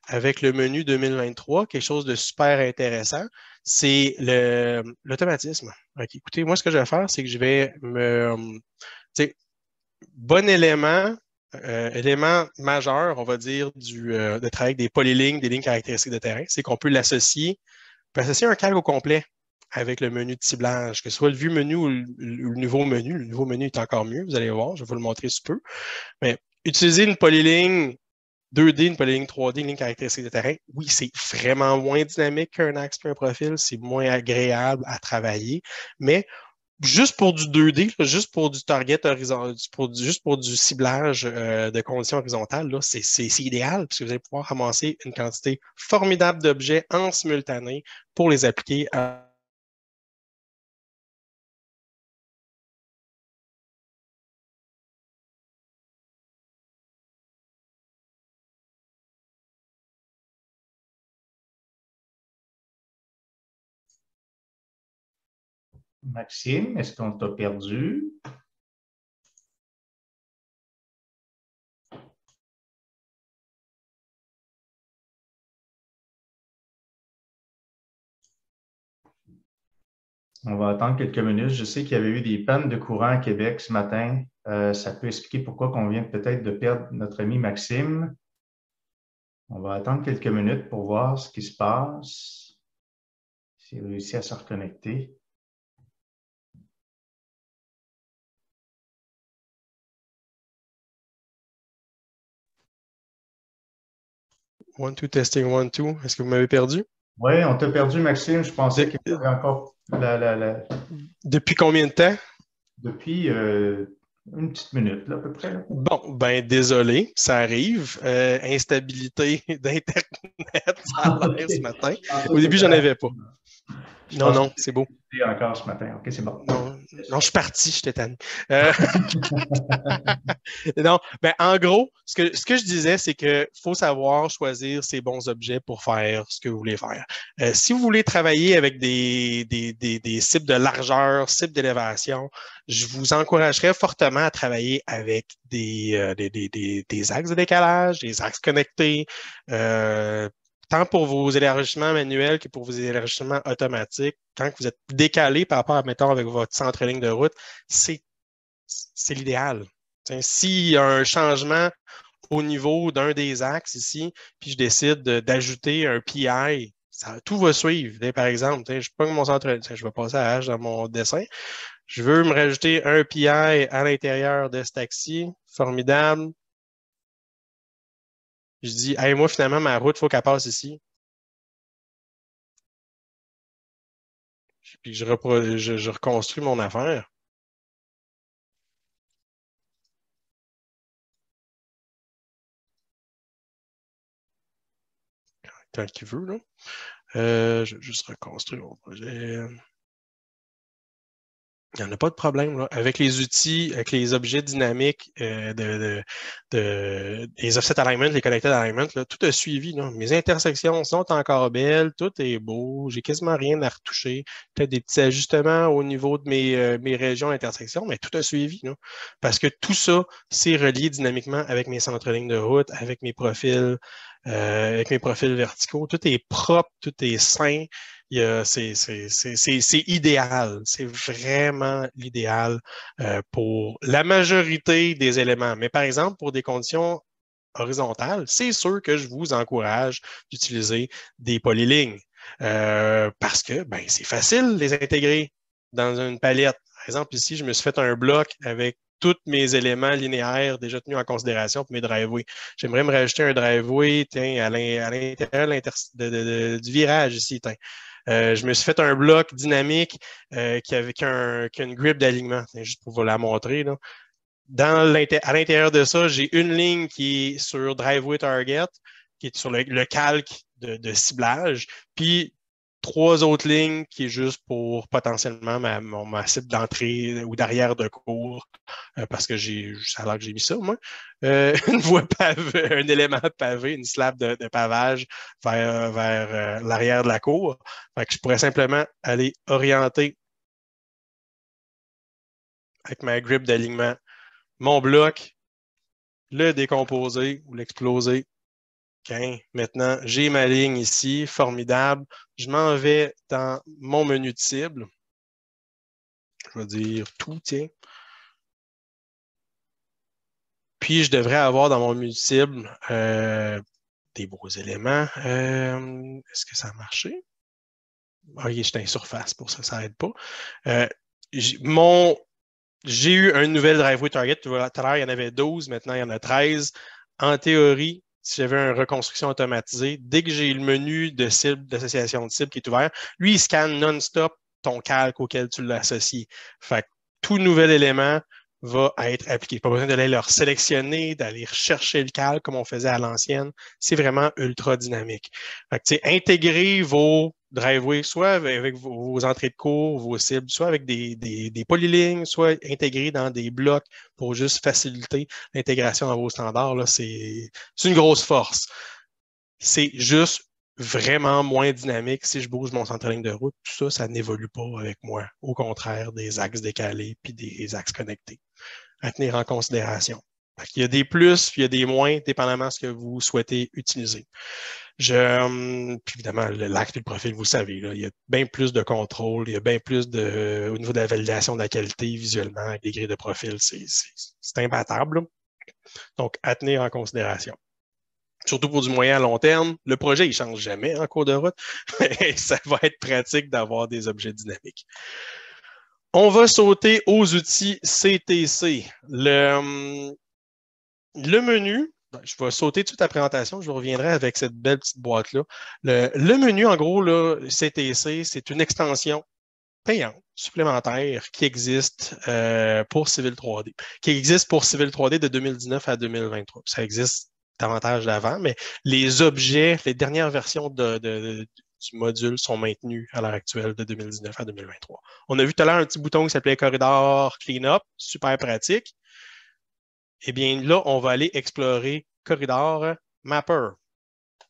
avec le menu 2023, quelque chose de super intéressant, c'est l'automatisme. Okay, écoutez, moi, ce que je vais faire, c'est que je vais bon élément, élément majeur, on va dire, de travail avec des polylignes, des lignes caractéristiques de terrain, c'est qu'on peut l'associer, un calque au complet avec le menu de ciblage, que ce soit le vue menu ou le nouveau menu. Le nouveau menu est encore mieux, vous allez voir, je vais vous le montrer sous peu. Mais utiliser une polyligne 2D, une polyligne 3D, une ligne caractéristique de terrain, oui, c'est vraiment moins dynamique qu'un axe et un profil, c'est moins agréable à travailler, mais juste pour du 2D, là, juste pour du target horizontal, juste pour du ciblage de conditions horizontales, là, c'est idéal puisque vous allez pouvoir ramasser une quantité formidable d'objets en simultané pour les appliquer à Maxime, est-ce qu'on t'a perdu? On va attendre quelques minutes. Je sais qu'il y avait eu des pannes de courant à Québec ce matin. Ça peut expliquer pourquoi on vient peut-être de perdre notre ami Maxime. On va attendre quelques minutes pour voir ce qui se passe. S'il réussit à se reconnecter. One, two, testing, one, two. Est-ce que vous m'avez perdu? Oui, on t'a perdu, Maxime. Je pensais qu'il y avait encore Depuis combien de temps? Depuis une petite minute, là, à peu près. Là. Bon, ben désolé, ça arrive. Instabilité d'Internet, ça a l'air ce matin. Au début, j'en avais pas. Non, c'est beau. Encore ce matin. OK, c'est bon. Non, je suis parti, je tanné. Non, ben en gros, ce que je disais, c'est qu'il faut savoir choisir ses bons objets pour faire ce que vous voulez faire. Si vous voulez travailler avec des cibles de largeur, cibles d'élévation, je vous encouragerais fortement à travailler avec des axes de décalage, des axes connectés, tant pour vos élargissements manuels que pour vos élargissements automatiques. Quand vous êtes décalé par rapport à, mettons, avec votre centre-ligne de route, c'est l'idéal. S'il y a un changement au niveau d'un des axes ici, puis je décide d'ajouter un PI tout va suivre. Par exemple, je pogne mon centre, je vais passer à H dans mon dessin. Je veux me rajouter un PI à l'intérieur de ce taxi. Formidable. Je dis, hey, moi, finalement, ma route, il faut qu'elle passe ici. Puis je reconstruis mon affaire. Tant qu'il veut, là. Je vais juste reconstruire mon projet. Il n'y en a pas de problème. Là. Avec les outils, avec les objets dynamiques, les offset alignment, les connected alignment, là, tout a suivi. Là. Mes intersections sont encore belles, tout est beau, j'ai quasiment rien à retoucher. Peut-être des petits ajustements au niveau de mes régions d'intersection, mais tout a suivi. Là. Parce que tout ça, c'est relié dynamiquement avec mes centres-lignes de route, avec mes profils verticaux. Tout est propre, tout est sain. C'est idéal. C'est vraiment l'idéal pour la majorité des éléments. Mais par exemple, pour des conditions horizontales, c'est sûr que je vous encourage d'utiliser des polylignes parce que c'est facile de les intégrer dans une palette. Par exemple, ici, je me suis fait un bloc avec tous mes éléments linéaires déjà tenus en considération pour mes driveways. J'aimerais me rajouter un driveway à l'intérieur du virage ici. Je me suis fait un bloc dynamique qui a une grip d'alignement, juste pour vous la montrer. Là. À l'intérieur de ça, j'ai une ligne qui est sur Driveway Target, qui est sur le calque de ciblage, puis 3 autres lignes qui est juste pour potentiellement ma cible d'entrée ou d'arrière de cours, parce que ça a l'air que j'ai mis ça, moi. Une voie pavée, un élément pavé, une slab de pavage vers l'arrière de la cour. Fait que je pourrais simplement aller orienter avec ma grip d'alignement mon bloc, le décomposer ou l'exploser. Okay. Maintenant, j'ai ma ligne ici, formidable. Je m'en vais dans mon menu de cible. Je vais dire tout, tiens. Puis, je devrais avoir dans mon menu de cible des beaux éléments. Est-ce que ça a marché? OK, j'étais en surface pour ça, ça n'aide pas. J'ai eu un nouvel driveway target. Tout à l'heure, il y en avait 12, maintenant, il y en a 13. En théorie, si j'avais une reconstruction automatisée, dès que j'ai le menu de cible, d'association de cible qui est ouvert, lui, il scanne non-stop ton calque auquel tu l'associes. Fait que tout nouvel élément va être appliqué. Pas besoin d'aller le sélectionner, d'aller rechercher le calque comme on faisait à l'ancienne. C'est vraiment ultra dynamique. Fait que, intégrer vos driveways, soit avec vos entrées de cours, vos cibles, soit avec des polylignes, soit intégrés dans des blocs pour juste faciliter l'intégration dans vos standards. Là, c'est une grosse force. C'est juste vraiment moins dynamique si je bouge mon centre-ligne de route. Tout ça, ça n'évolue pas avec moi. Au contraire, des axes décalés puis des axes connectés à tenir en considération. Il y a des plus, puis il y a des moins, dépendamment de ce que vous souhaitez utiliser. Puis évidemment, l'axe et le profil, vous savez, là, il y a bien plus de contrôle, il y a bien plus au niveau de la validation de la qualité visuellement avec des grilles de profil. C'est imbattable. Là. Donc, à tenir en considération. Surtout pour du moyen à long terme, le projet, il ne change jamais en cours de route, mais ça va être pratique d'avoir des objets dynamiques. On va sauter aux outils CTC. Le menu, je vais sauter toute la présentation, je reviendrai avec cette belle petite boîte-là. Le menu, en gros, là, CTC, c'est une extension payante, supplémentaire, qui existe pour Civil 3D, qui existe pour Civil 3D de 2019 à 2023. Ça existe davantage d'avant, mais les objets, les dernières versions du module sont maintenus à l'heure actuelle de 2019 à 2023. On a vu tout à l'heure un petit bouton qui s'appelait Corridor Cleanup, super pratique. Eh bien, là, on va aller explorer Corridor Mapper.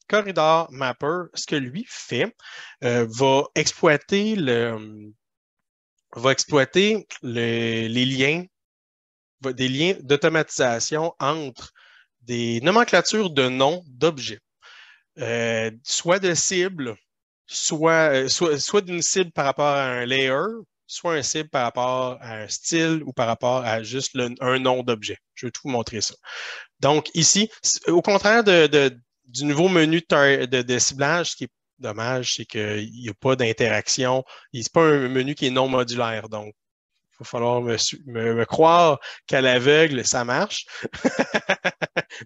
Corridor Mapper, ce que lui fait, va exploiter les liens, des liens d'automatisation entre des nomenclatures de noms d'objets, soit de cibles, soit d'une cible par rapport à un layer, soit un cible par rapport à un style ou par rapport à juste un nom d'objet. Je vais tout vous montrer ça. Donc ici, au contraire du nouveau menu de ciblage, ce qui est dommage, c'est qu'il n'y a pas d'interaction. C'est pas un menu qui est non modulaire. Donc, il va falloir me croire qu'à l'aveugle, ça marche.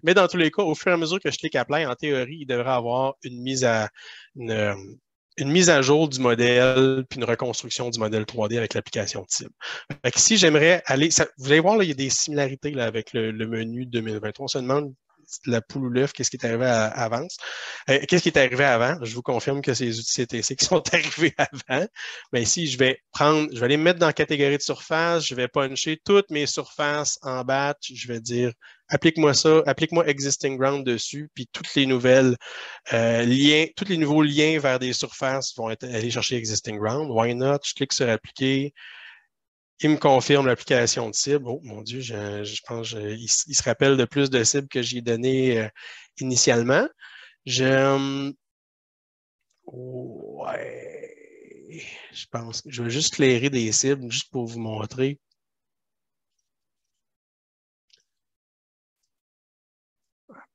Mais dans tous les cas, au fur et à mesure que je clique Apply, en théorie, il devrait avoir une mise à jour du modèle puis une reconstruction du modèle 3D avec l'application Tib. Fait que si j'aimerais aller, vous allez voir, là, il y a des similarités là, avec le menu 2023. On se demande la poule ou l'œuf, qu'est-ce qui est arrivé avant. Qu'est-ce qui est arrivé avant? Je vous confirme que c'est les outils CTC qui sont arrivés avant. Mais ici, je vais aller me mettre dans la catégorie de surface, je vais puncher toutes mes surfaces en batch, je vais dire applique-moi ça, applique-moi Existing Ground dessus, puis toutes les nouvelles liens, tous les nouveaux liens vers des surfaces vont aller chercher Existing Ground. Why not? Je clique sur appliquer. Il me confirme l'application de cible. Oh mon Dieu, je pense qu'il se rappelle de plus de cibles que j'ai données initialement. Ouais. Je pense que je vais juste clairer des cibles juste pour vous montrer.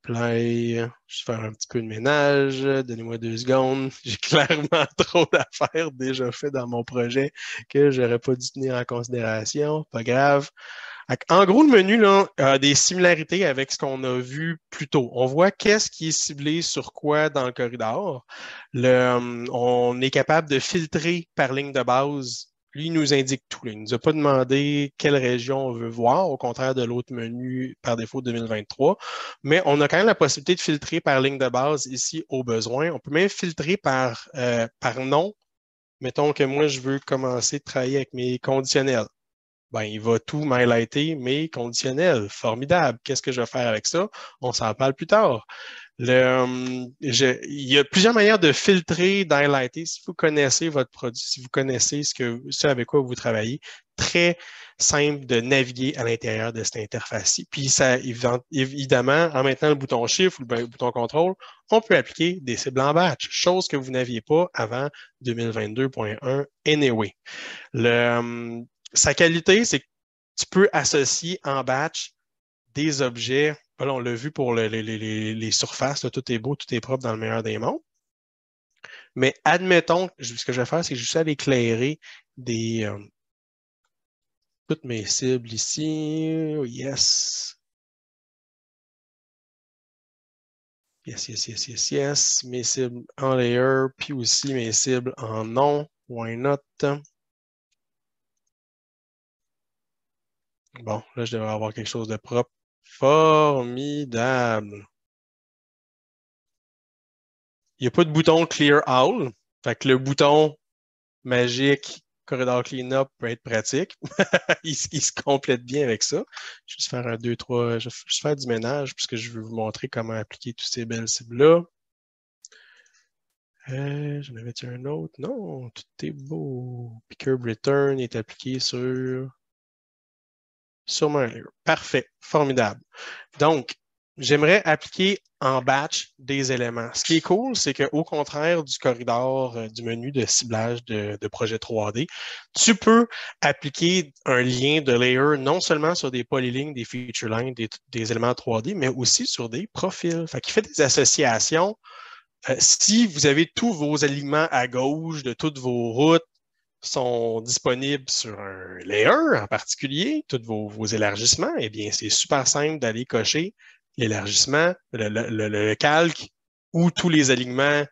Apply. Je vais faire un petit peu de ménage. Donnez-moi 2 secondes. J'ai clairement trop d'affaires déjà faites dans mon projet que je n'aurais pas dû tenir en considération. Pas grave. En gros, le menu là, a des similarités avec ce qu'on a vu plus tôt. On voit qu'est-ce qui est ciblé sur quoi dans le corridor. On est capable de filtrer par ligne de base. Lui, il nous indique tout. Là. Il ne nous a pas demandé quelle région on veut voir, au contraire de l'autre menu par défaut 2023. Mais on a quand même la possibilité de filtrer par ligne de base ici au besoin. On peut même filtrer par nom. Mettons que moi, je veux commencer de travailler avec mes conditionnels. Ben, il va tout m'highlighter mes conditionnels. Formidable. Qu'est-ce que je vais faire avec ça? On s'en parle plus tard. Il y a plusieurs manières de filtrer, d'highlighter. Si vous connaissez votre produit, si vous connaissez ce avec quoi vous travaillez, très simple de naviguer à l'intérieur de cette interface-ci. Puis, ça, évidemment, en maintenant le bouton Shift ou le bouton Contrôle, on peut appliquer des cibles en batch, chose que vous n'aviez pas avant 2022.1 anyway. Sa qualité, c'est que tu peux associer en batch des objets. Là, on l'a vu pour les surfaces, là, tout est beau, tout est propre dans le meilleur des mondes. Mais admettons, ce que je vais faire, c'est juste aller éclairer toutes mes cibles ici. Yes. Yes. Mes cibles en layer, puis aussi mes cibles en nom. Why not? Bon, là, je devrais avoir quelque chose de propre. Formidable. Il n'y a pas de bouton Clear All. Fait que le bouton magique Corridor Cleanup peut être pratique. il se complète bien avec ça. Je vais juste faire un 2, 3. Je vais juste faire du ménage puisque je veux vous montrer comment appliquer toutes ces belles cibles-là. J'en avais-tu un autre? Non, tout est beau. Picker Return est appliqué sur mon layer. Parfait. Formidable. Donc, j'aimerais appliquer en batch des éléments. Ce qui est cool, c'est qu'au contraire du corridor du menu de ciblage de projet 3D, tu peux appliquer un lien de layer non seulement sur des polylignes, des feature lines, des éléments 3D, mais aussi sur des profils. Fait qu'il fait des associations. Si vous avez tous vos alignements à gauche de toutes vos routes, sont disponibles sur un layer en particulier, tous vos élargissements, eh bien, c'est super simple d'aller cocher l'élargissement, le calque ou tous les alignements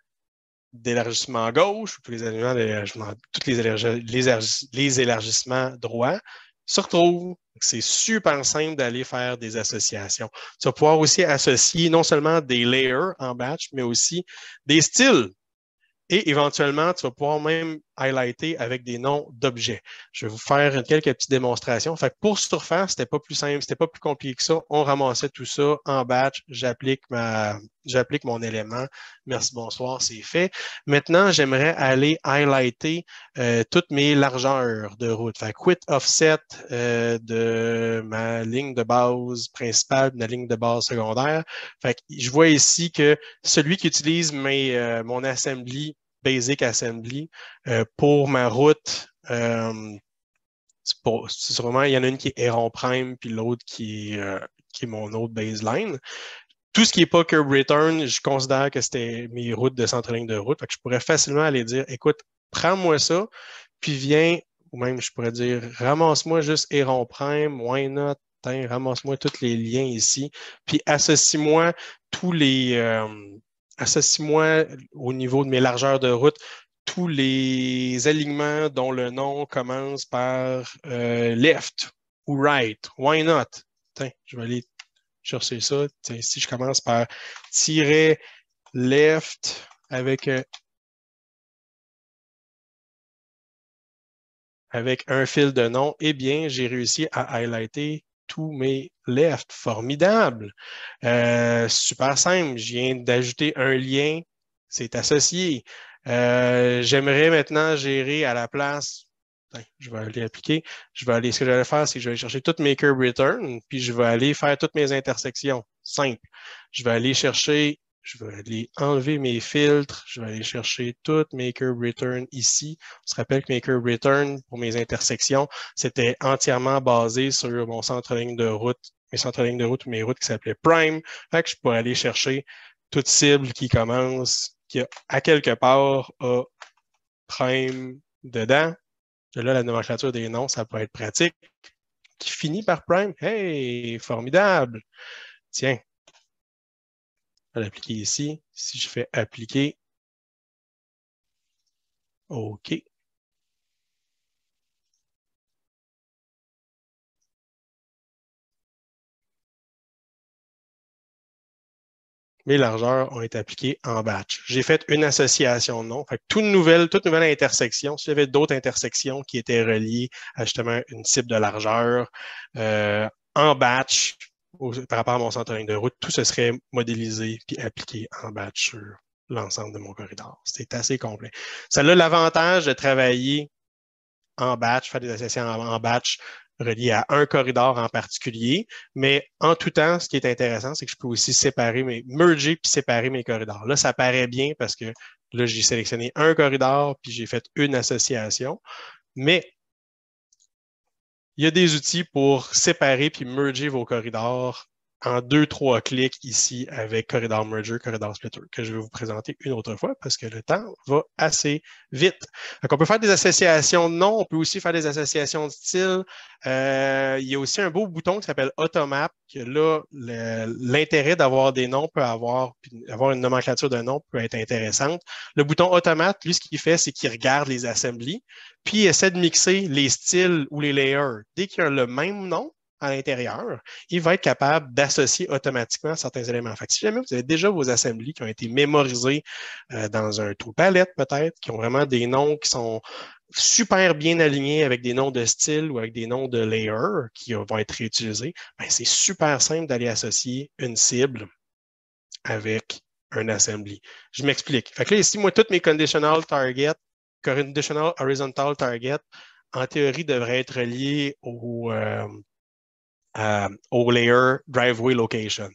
d'élargissement gauche, ou tous les alignements d'élargissement, tous les élargissements droits se retrouvent. C'est super simple d'aller faire des associations. Tu vas pouvoir aussi associer non seulement des layers en batch, mais aussi des styles. Et éventuellement, tu vas pouvoir même highlighter avec des noms d'objets. Je vais vous faire quelques petites démonstrations. Fait que pour surface, c'était pas plus simple, c'était pas plus compliqué que ça. On ramassait tout ça en batch. J'applique mon élément. Merci, bonsoir, c'est fait. Maintenant, j'aimerais aller highlighter toutes mes largeurs de route. Fait que quit offset de ma ligne de base principale, de ma ligne de base secondaire. Fait que je vois ici que celui qui utilise mon assembly, Basic Assembly, pour ma route, sûrement, il y en a une qui est Héron Prime, puis l'autre qui est mon autre baseline. tout ce qui n'est pas curb return, je considère que c'était mes routes de centre-ligne de route. Fait que je pourrais facilement aller dire, écoute, prends-moi ça, puis viens, ou même je pourrais dire, ramasse-moi juste Héron Prime, why not? Ramasse-moi tous les liens ici, puis associe-moi tous les... associe-moi au niveau de mes largeurs de route tous les alignements dont le nom commence par left ou right. Why not? Je vais aller chercher ça. Si je commence par tirer left avec un fil de nom, eh bien, j'ai réussi à highlighter tous mes left. Formidable. Super simple. Je viens d'ajouter un lien. C'est associé. J'aimerais maintenant gérer à la place. Je vais aller appliquer. Ce que je vais faire, c'est que je vais aller chercher toutes mes curb return, puis je vais aller faire toutes mes intersections. Simple. Je vais aller enlever mes filtres. Je vais aller chercher toutes mes curb return ici. On se rappelle que mes curb return pour mes intersections, c'était entièrement basé sur mon centre-ligne de route, mes centres-lignes de route ou mes routes qui s'appelaient Prime. Fait que je pourrais aller chercher toute cible qui commence, qui a à quelque part a Prime dedans. Là, la nomenclature des noms, ça peut être pratique. Qui finit par Prime. Hey, formidable. Tiens, je vais l'appliquer ici. Si je fais appliquer, OK. Mes largeurs ont été appliquées en batch. J'ai fait une association de noms. Fait que toute nouvelle intersection, s'il y avait d'autres intersections qui étaient reliées à justement une cible de largeur en batch par rapport à mon centre-ligne de route, tout se serait modélisé puis appliqué en batch sur l'ensemble de mon corridor. C'est assez complet. Ça a l'avantage de travailler en batch, faire des associations en batch reliées à un corridor en particulier, mais en tout temps, ce qui est intéressant, c'est que je peux aussi merger puis séparer mes corridors. Là, ça paraît bien parce que là, j'ai sélectionné un corridor puis j'ai fait une association, mais il y a des outils pour séparer puis merger vos corridors en 2-3 clics ici avec Corridor Merger, Corridor Splitter, que je vais vous présenter une autre fois parce que le temps va assez vite. Donc, on peut faire des associations de noms, on peut aussi faire des associations de style. Il y a aussi un beau bouton qui s'appelle Automap, que là, l'intérêt d'avoir des noms peut avoir une nomenclature de noms peut être intéressante. Le bouton Automap, lui, ce qu'il fait, c'est qu'il regarde les assemblies, puis il essaie de mixer les styles ou les layers. Dès qu'il y a le même nom à l'intérieur, il va être capable d'associer automatiquement certains éléments. Fait que si jamais vous avez déjà vos assemblies qui ont été mémorisés dans un tool palette peut-être, qui ont vraiment des noms qui sont super bien alignés avec des noms de style ou avec des noms de layer qui vont être réutilisés, ben, c'est super simple d'aller associer une cible avec un assembly. Je m'explique. Fait que là, ici, moi, toutes mes conditional horizontal target, en théorie, devraient être reliés au layer driveway location.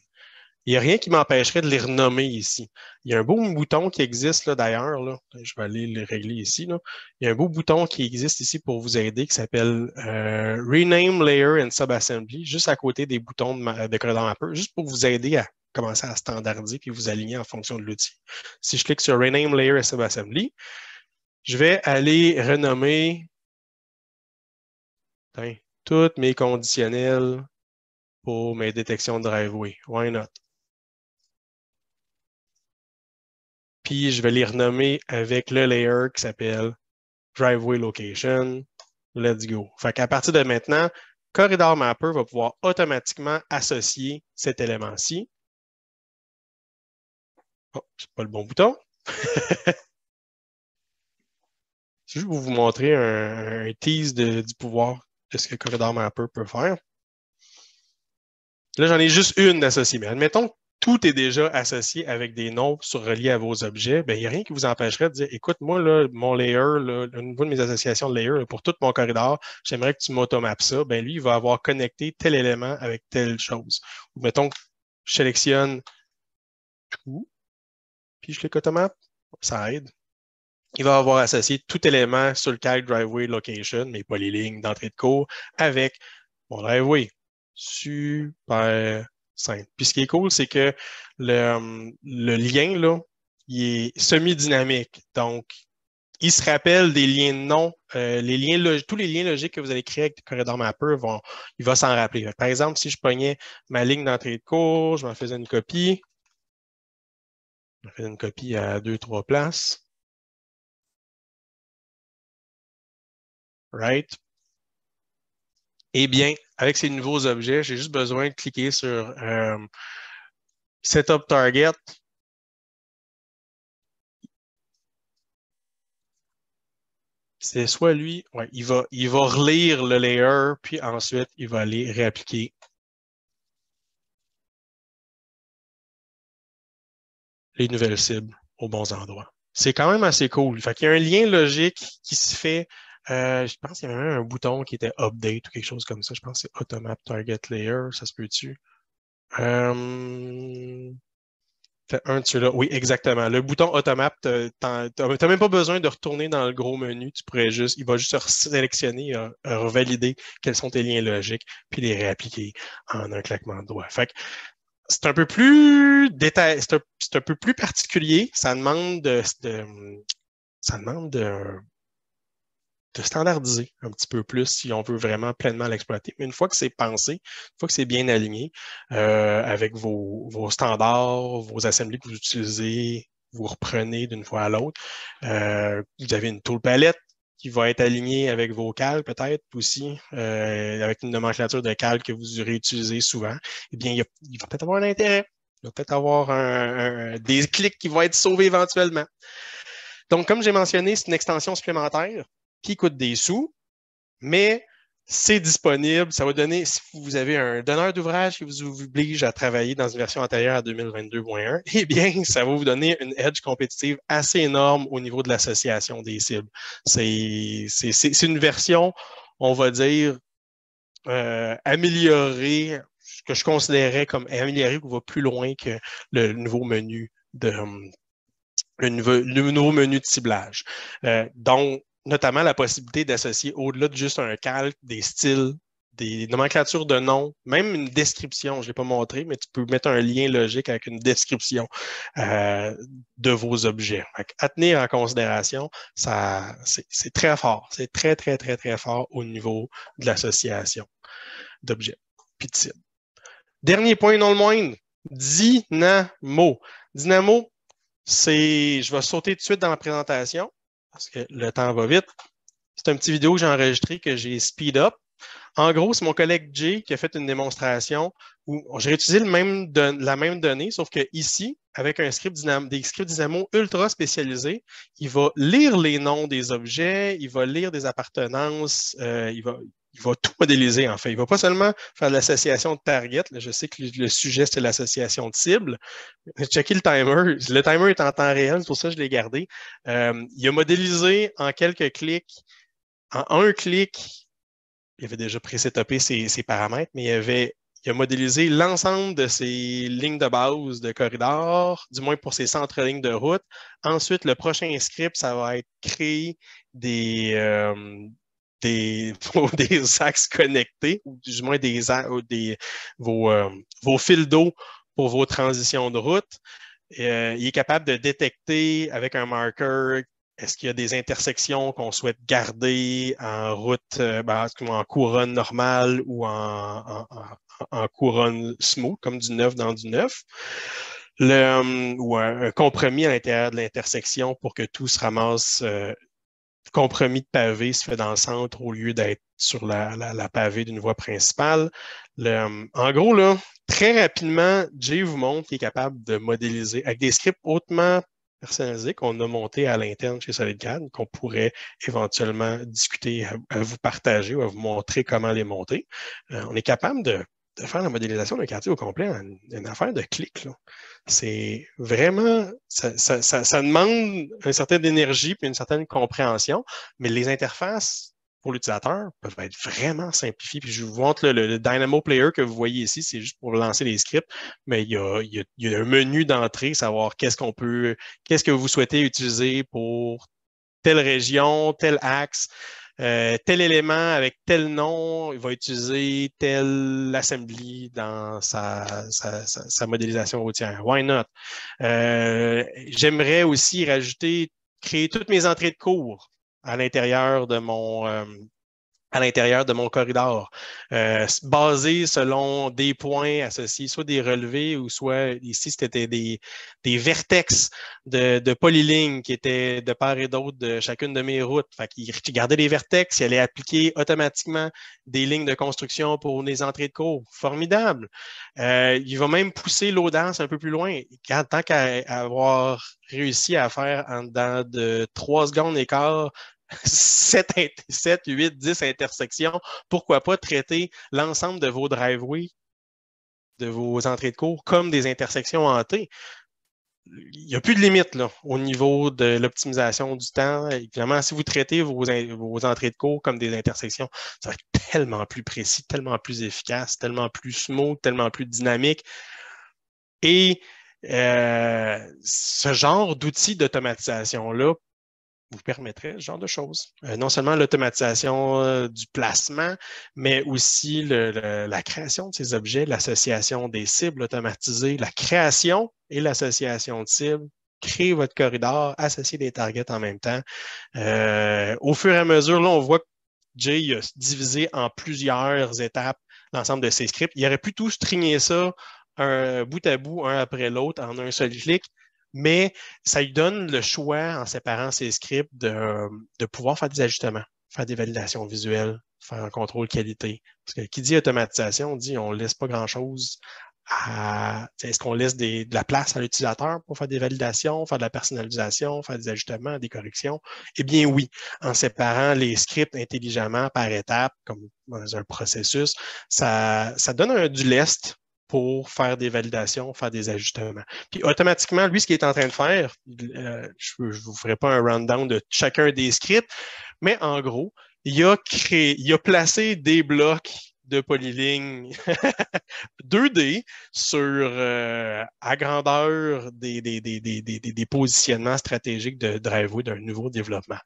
Il n'y a rien qui m'empêcherait de les renommer ici. Il y a un beau bouton qui existe là, d'ailleurs. Là. Je vais aller le régler ici. Là. Il y a un beau bouton qui existe ici pour vous aider qui s'appelle Rename Layer and Subassembly, juste à côté des boutons de Corridor Mapper, juste pour vous aider à commencer à standardiser puis vous aligner en fonction de l'outil. Si je clique sur Rename Layer and Subassembly, je vais aller renommer toutes mes conditionnels pour mes détections de driveway. Why not? Puis, je vais les renommer avec le layer qui s'appelle Driveway Location. Let's go. Fait qu'à partir de maintenant, Corridor Mapper va pouvoir automatiquement associer cet élément-ci. Oh, c'est pas le bon bouton. C'est juste pour vous montrer un tease du pouvoir de ce que Corridor Mapper peut faire. Là, j'en ai juste une d'associée. Mais admettons que tout est déjà associé avec des noms reliés à vos objets. Bien, il n'y a rien qui vous empêcherait de dire, écoute, moi, là, mon layer, là, au niveau de mes associations de layer, là, pour tout mon corridor, j'aimerais que tu m'automapes ça. Bien, lui, il va avoir connecté tel élément avec telle chose. Ou mettons que je sélectionne tout, puis je clique automap, ça aide. Il va avoir associé tout élément sur le calque driveway location, mais pas les lignes d'entrée de cours, avec mon driveway. Super simple. Puis ce qui est cool, c'est que le lien, là, il est semi-dynamique. Donc, il se rappelle des liens de nom. Tous les liens logiques que vous allez créer avec Corridor Mapper, il va s'en rappeler. Par exemple, si je pognais ma ligne d'entrée de cours, je m'en faisais une copie. Je faisais une copie à 2-3 places. Right? Eh bien, avec ces nouveaux objets, j'ai juste besoin de cliquer sur Setup Target. C'est soit lui, ouais, il va relire le layer, puis ensuite, il va aller réappliquer les nouvelles cibles aux bons endroits. C'est quand même assez cool. Fait qu'il y a un lien logique qui se fait. Je pense qu'il y avait même un bouton qui était Update ou quelque chose comme ça. Je pense que c'est Automap Target Layer. Ça se peut-tu? Fait un de ceux-là. Oui, exactement. Le bouton Automap, tu n'as même pas besoin de retourner dans le gros menu. Il va juste sélectionner, revalider quels sont tes liens logiques, puis les réappliquer en un claquement de doigts. Fait que c'est un peu plus détaillé, c'est un peu plus particulier. Ça demande de standardiser un petit peu plus si on veut vraiment pleinement l'exploiter. Mais une fois que c'est pensé, une fois que c'est bien aligné avec vos standards, vos assemblées que vous utilisez, vous reprenez d'une fois à l'autre. Vous avez une tool palette qui va être alignée avec vos calques peut-être aussi, avec une nomenclature de calques que vous aurez utilisée souvent. Eh bien, il va peut-être avoir un intérêt. Il va peut-être avoir des clics qui vont être sauvés éventuellement. Donc, comme j'ai mentionné, c'est une extension supplémentaire qui coûte des sous, mais c'est disponible. Ça va donner, si vous avez un donneur d'ouvrage qui vous oblige à travailler dans une version antérieure à 2022.1, eh bien, ça va vous donner une edge compétitive assez énorme au niveau de l'association des cibles. C'est une version, on va dire, améliorée, que je considérais comme améliorée ou va plus loin que le nouveau menu le nouveau menu de ciblage. Donc, notamment la possibilité d'associer au-delà de juste un calque, des styles, des nomenclatures de noms, même une description, je ne l'ai pas montré, mais tu peux mettre un lien logique avec une description de vos objets. À tenir en considération, c'est très fort. C'est très, très, très, très fort au niveau de l'association d'objets puis de cibles. Dernier point non le moindre, Dynamo. Dynamo, je vais sauter tout de suite dans la présentation parce que le temps va vite. C'est un petit vidéo que j'ai enregistré que j'ai speed up. En gros, c'est mon collègue Jay qui a fait une démonstration où j'ai utilisé la même donnée, sauf que ici, avec des scripts Dynamo ultra spécialisés, il va lire les noms des objets, il va lire des appartenances, il va tout modéliser, en fait. Il ne va pas seulement faire de l'association de target. Là, je sais que le sujet, c'est l'association de cible. Checker le timer. Le timer est en temps réel, c'est pour ça que je l'ai gardé. Il a modélisé en quelques clics, en un clic, il avait déjà pré-setupé ses paramètres, mais il a modélisé l'ensemble de ses lignes de base de corridor, du moins pour ses centres-lignes de route. Ensuite, le prochain script, ça va être créer des axes connectés, ou du moins vos fils d'eau pour vos transitions de route. Il est capable de détecter avec un marqueur est-ce qu'il y a des intersections qu'on souhaite garder en route, en couronne normale ou en couronne smooth, comme du neuf dans du neuf. Ou un compromis à l'intérieur de l'intersection pour que tout se ramasse. Compromis de pavé se fait dans le centre au lieu d'être sur la pavée d'une voie principale. En gros, là, très rapidement, Jay vous montre qu'il est capable de modéliser avec des scripts hautement personnalisés qu'on a montés à l'interne chez SolidCAD, qu'on pourrait éventuellement discuter, à vous partager ou à vous montrer comment les monter. On est capable de faire la modélisation d'un quartier au complet en une affaire de clics. C'est vraiment, ça demande une certaine énergie et une certaine compréhension, mais les interfaces pour l'utilisateur peuvent être vraiment simplifiées. Puis je vous montre le Dynamo Player que vous voyez ici, c'est juste pour lancer les scripts, mais il y a un menu d'entrée, savoir qu'est-ce que vous souhaitez utiliser pour telle région, tel axe. tel élément avec tel nom, il va utiliser tel assembly dans sa modélisation routière. Why not? J'aimerais aussi créer toutes mes entrées de cours à l'intérieur de mon corridor, basé selon des points associés, soit des relevés ou soit ici, c'était des vertex de polylignes qui étaient de part et d'autre de chacune de mes routes. Fait qu'il gardait les vertex, il allait appliquer automatiquement des lignes de construction pour les entrées de cours. Formidable. Il va même pousser l'audace un peu plus loin. Tant qu'à avoir réussi à faire en dedans de 3 secondes et quart 7, 8, 10 intersections, pourquoi pas traiter l'ensemble de vos driveways, de vos entrées de cours, comme des intersections hantées. Il n'y a plus de limite là, au niveau de l'optimisation du temps. Évidemment, si vous traitez vos entrées de cours comme des intersections, ça va être tellement plus précis, tellement plus efficace, tellement plus smooth, tellement plus dynamique. Et ce genre d'outils d'automatisation-là vous permettrait ce genre de choses. Non seulement l'automatisation du placement, mais aussi la création de ces objets, l'association des cibles automatisées, la création et l'association de cibles, créer votre corridor, associer des targets en même temps. Au fur et à mesure, là, on voit que Jay a divisé en plusieurs étapes l'ensemble de ses scripts. Il aurait pu tout stringé ça bout à bout, un après l'autre, en un seul clic. Mais ça lui donne le choix, en séparant ses scripts, de pouvoir faire des ajustements, faire des validations visuelles, faire un contrôle qualité. Parce que qui dit automatisation, dit on ne laisse pas grand-chose est-ce qu'on laisse de la place à l'utilisateur pour faire des validations, faire de la personnalisation, faire des ajustements, des corrections? Eh bien oui, en séparant les scripts intelligemment par étapes, comme dans un processus, ça donne du lest pour faire des validations, faire des ajustements. Puis automatiquement, lui, ce qu'il est en train de faire, je ne vous ferai pas un rundown de chacun des scripts, mais en gros, il a placé des blocs de polylignes 2D à grandeur des positionnements stratégiques de driveway d'un nouveau développement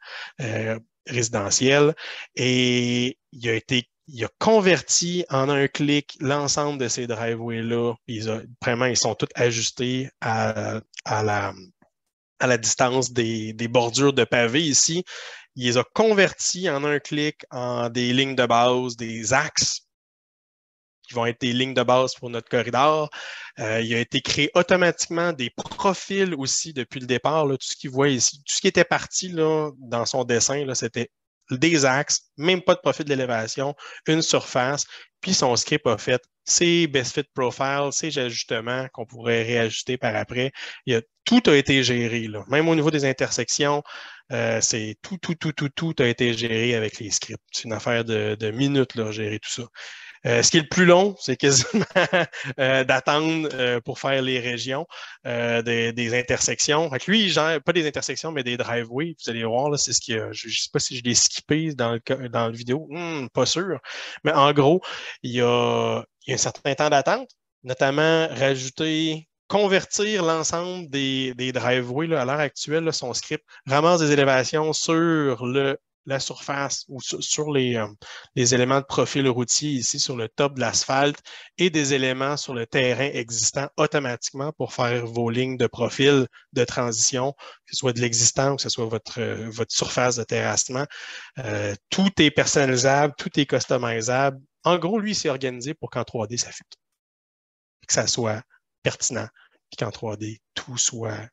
résidentiel. Et il a converti en un clic l'ensemble de ces driveways-là. Vraiment, ils sont tous ajustés à la distance des bordures de pavés ici. Il les a convertis en un clic en des lignes de base, des axes qui vont être des lignes de base pour notre corridor. Il a été créé automatiquement des profils aussi depuis le départ. Là, tout ce qu'il voit ici, tout ce qui était parti là, dans son dessin, là, c'était des axes, même pas de profil d'élévation, une surface, puis son script a fait ses best fit profiles, ses ajustements qu'on pourrait réajuster par après. Tout a été géré, là. Même au niveau des intersections, c'est tout a été géré avec les scripts. C'est une affaire de minutes, là, gérer tout ça. Ce qui est le plus long, c'est quasiment d'attendre pour faire les régions des intersections. Fait que lui, il gère pas des intersections, mais des driveways. Vous allez voir, là, c'est ce qu'il y a. Je ne sais pas si je l'ai skippé dans le vidéo. Pas sûr. Mais en gros, il y a un certain temps d'attente, notamment convertir l'ensemble des driveways là, à l'heure actuelle, là, son script ramasse des élévations sur la surface ou sur les éléments de profil routier ici sur le top de l'asphalte et des éléments sur le terrain existant automatiquement pour faire vos lignes de profil de transition, que ce soit de l'existant ou que ce soit votre surface de terrassement. Tout est personnalisable, tout est customisable. En gros, lui, il s'est organisé pour qu'en 3D, ça fit. Que ça soit pertinent, puis qu'en 3D, tout soit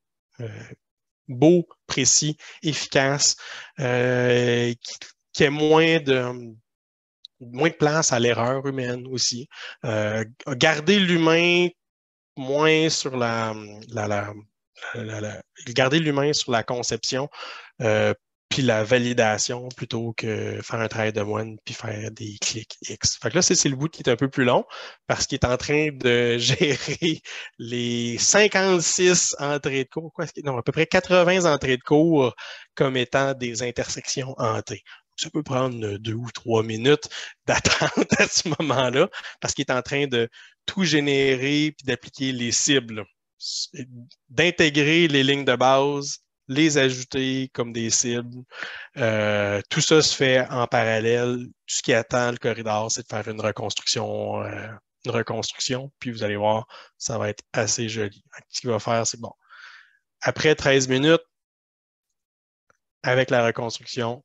beau, précis, efficace, qui ait moins de place à l'erreur humaine aussi. Garder l'humain moins sur garder l'humain sur la conception, puis la validation plutôt que faire un travail de moine puis faire des clics X. Fait que là, c'est le bout qui est un peu plus long parce qu'il est en train de gérer les 56 entrées de cours, non, à peu près 80 entrées de cours comme étant des intersections hantées. Ça peut prendre 2 ou 3 minutes d'attente à ce moment-là parce qu'il est en train de tout générer puis d'appliquer les cibles, d'intégrer les lignes de base, les ajouter comme des cibles. Tout ça se fait en parallèle. Tout ce qui attend le corridor, c'est de faire une reconstruction, puis vous allez voir, ça va être assez joli. Ce qu'il va faire, c'est bon. Après 13 minutes, avec la reconstruction,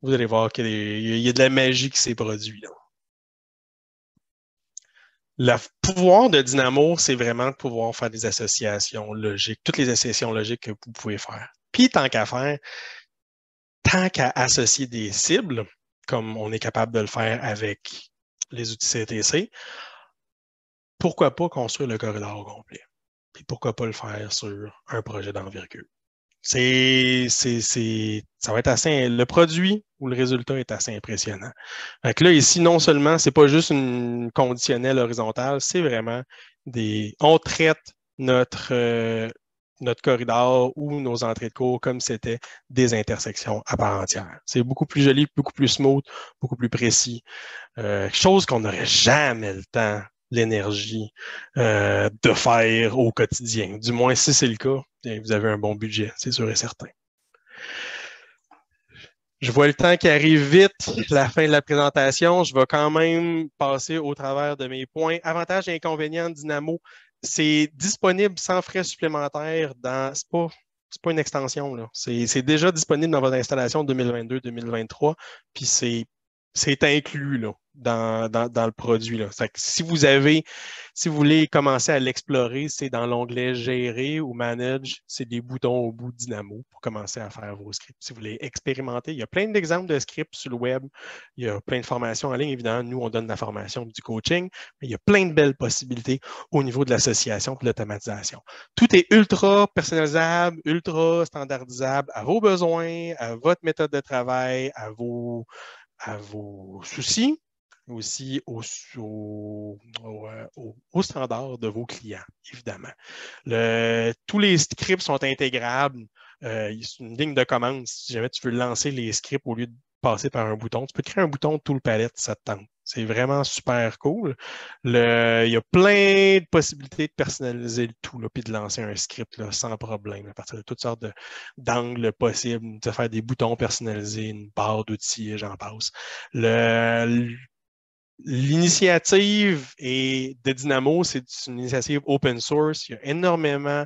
vous allez voir qu'il y a de la magie qui s'est produite. Le pouvoir de Dynamo, c'est vraiment de pouvoir faire des associations logiques, toutes les associations logiques que vous pouvez faire. Puis, tant qu'à associer des cibles, comme on est capable de le faire avec les outils CTC, pourquoi pas construire le corridor au complet? Puis pourquoi pas le faire sur un projet d'envergure? Ça va être assez. Le produit ou le résultat est assez impressionnant. Donc là, ici, non seulement, c'est pas juste une conditionnelle horizontale, c'est vraiment on traite notre corridor ou nos entrées de cours comme si c'était des intersections à part entière. C'est beaucoup plus joli, beaucoup plus smooth, beaucoup plus précis. Chose qu'on n'aurait jamais le temps, l'énergie de faire au quotidien. Du moins, si c'est le cas, vous avez un bon budget, c'est sûr et certain. Je vois le temps qui arrive vite, la fin de la présentation. Je vais quand même passer au travers de mes points. Avantages et inconvénients de Dynamo, c'est disponible sans frais supplémentaires c'est pas une extension, là. C'est déjà disponible dans votre installation 2022-2023, puis c'est inclus là, dans le produit. Là. Si vous voulez commencer à l'explorer, c'est dans l'onglet Gérer ou Manage, c'est des boutons au bout de Dynamo pour commencer à faire vos scripts. Si vous voulez expérimenter, il y a plein d'exemples de scripts sur le web, il y a plein de formations en ligne. Évidemment, nous, on donne la formation du coaching, mais il y a plein de belles possibilités au niveau de l'association et de l'automatisation. Tout est ultra personnalisable, ultra standardisable à vos besoins, à votre méthode de travail, à vos soucis, aussi aux standards de vos clients, évidemment. Tous les scripts sont intégrables. C'est une ligne de commande. Si jamais tu veux lancer les scripts au lieu de passer par un bouton, tu peux créer un bouton de tout le palette si ça te tente. C'est vraiment super cool. Il y a plein de possibilités de personnaliser le tout, puis de lancer un script là, sans problème, à partir de toutes sortes d'angles possibles, de faire des boutons personnalisés, une barre d'outils, j'en passe. L'initiative de Dynamo, c'est une initiative open source. Il y a énormément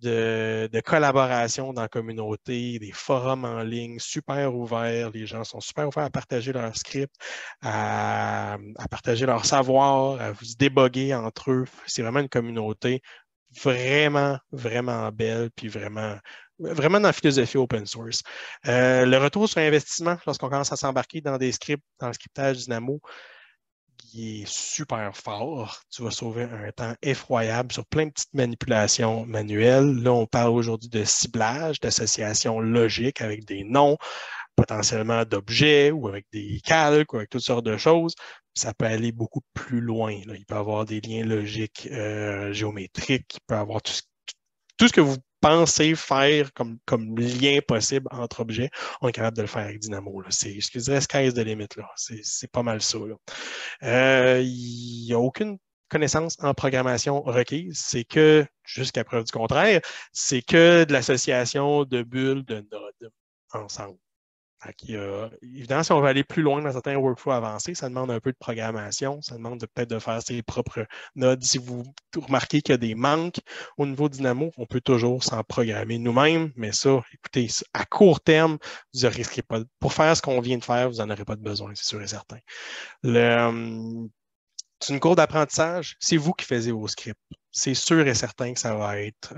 de collaboration dans la communauté, des forums en ligne super ouverts. Les gens sont super ouverts à partager leurs scripts, à partager leur savoir, à vous débugger entre eux. C'est vraiment une communauté vraiment, vraiment belle, puis vraiment dans la philosophie open source. Le retour sur investissement, lorsqu'on commence à s'embarquer dans des scripts, dans le scriptage Dynamo, qui est super fort. Tu vas sauver un temps effroyable sur plein de petites manipulations manuelles. Là, on parle aujourd'hui de ciblage, d'association logique avec des noms, potentiellement d'objets ou avec des calques ou avec toutes sortes de choses. Ça peut aller beaucoup plus loin. Là. Il peut y avoir des liens logiques géométriques, il peut y avoir tout ce que vous pensez faire comme lien possible entre objets, on est capable de le faire avec Dynamo. Je dirais sky's the limit. C'est pas mal ça. Il n'y a aucune connaissance en programmation requise. C'est que, jusqu'à preuve du contraire, c'est que de l'association de bulles de nodes ensemble. Évidemment, si on veut aller plus loin dans certains workflows avancés, ça demande un peu de programmation, ça demande peut-être de faire ses propres nodes. Si vous remarquez qu'il y a des manques au niveau Dynamo, on peut toujours s'en programmer nous-mêmes, mais ça, écoutez, à court terme, vous ne risquez pas. Pour faire ce qu'on vient de faire, vous n'en aurez pas de besoin, c'est sûr et certain. C'est une cour d'apprentissage, c'est vous qui faites vos scripts. C'est sûr et certain que ça va être,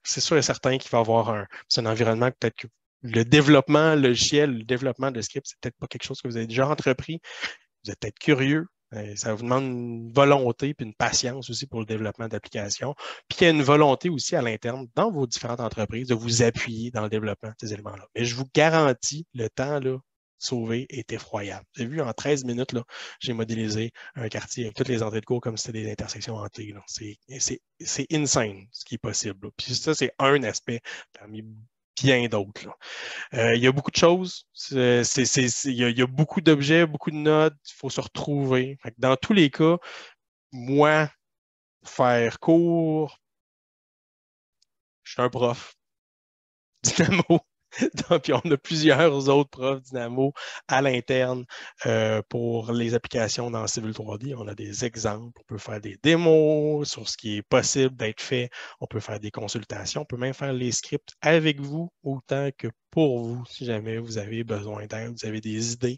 c'est sûr et certain qu'il va y avoir c'est un environnement peut-être que le développement logiciel, le développement de script, c'est peut-être pas quelque chose que vous avez déjà entrepris. Vous êtes peut-être curieux. Ça vous demande une volonté et une patience aussi pour le développement d'applications. Puis il y a une volonté aussi à l'interne, dans vos différentes entreprises, de vous appuyer dans le développement de ces éléments-là. Mais je vous garantis, le temps là, sauvé est effroyable. Vous avez vu, en 13 minutes, là, j'ai modélisé un quartier avec toutes les entrées de cours comme si c'était des intersections hantées. C'est insane ce qui est possible. Là. Puis ça, c'est un aspect parmi bien d'autres. Il y a beaucoup de choses. Il y a beaucoup d'objets, beaucoup de nodes. Il faut se retrouver. Dans tous les cas, moi, faire cours, je suis un prof. Dynamo. Donc, puis on a plusieurs autres profs Dynamo à l'interne pour les applications dans Civil 3D. On a des exemples, on peut faire des démos sur ce qui est possible d'être fait, on peut faire des consultations, on peut même faire les scripts avec vous autant que pour vous, si jamais vous avez besoin d'aide, vous avez des idées.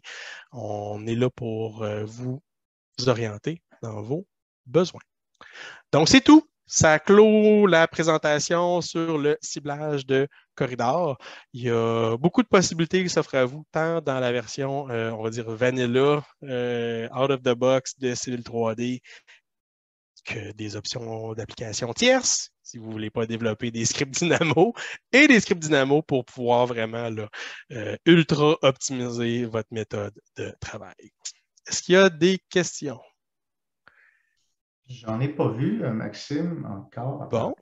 On est là pour vous orienter dans vos besoins. Donc, c'est tout. Ça clôt la présentation sur le ciblage de Corridor. Il y a beaucoup de possibilités qui s'offrent à vous, tant dans la version, on va dire, vanilla, out of the box de Civil 3D, que des options d'application tierces, si vous ne voulez pas développer des scripts Dynamo, et des scripts Dynamo pour pouvoir vraiment là, ultra optimiser votre méthode de travail. Est-ce qu'il y a des questions? J'en ai pas vu, Maxime, encore. Bon.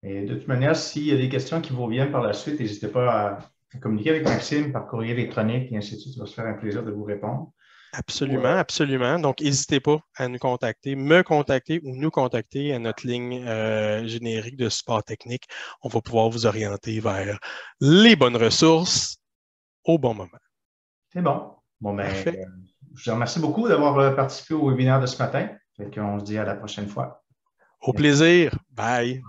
Et de toute manière, s'il y a des questions qui vous reviennent par la suite, n'hésitez pas à communiquer avec Maxime par courrier électronique et ainsi de suite. Ça va se faire un plaisir de vous répondre. Absolument, absolument. Donc, n'hésitez pas à nous contacter, me contacter ou nous contacter à notre ligne générique de support technique. On va pouvoir vous orienter vers les bonnes ressources au bon moment. C'est bon. Bon, ben, je vous remercie beaucoup d'avoir participé au webinaire de ce matin. On se dit à la prochaine fois. Au plaisir. Bye.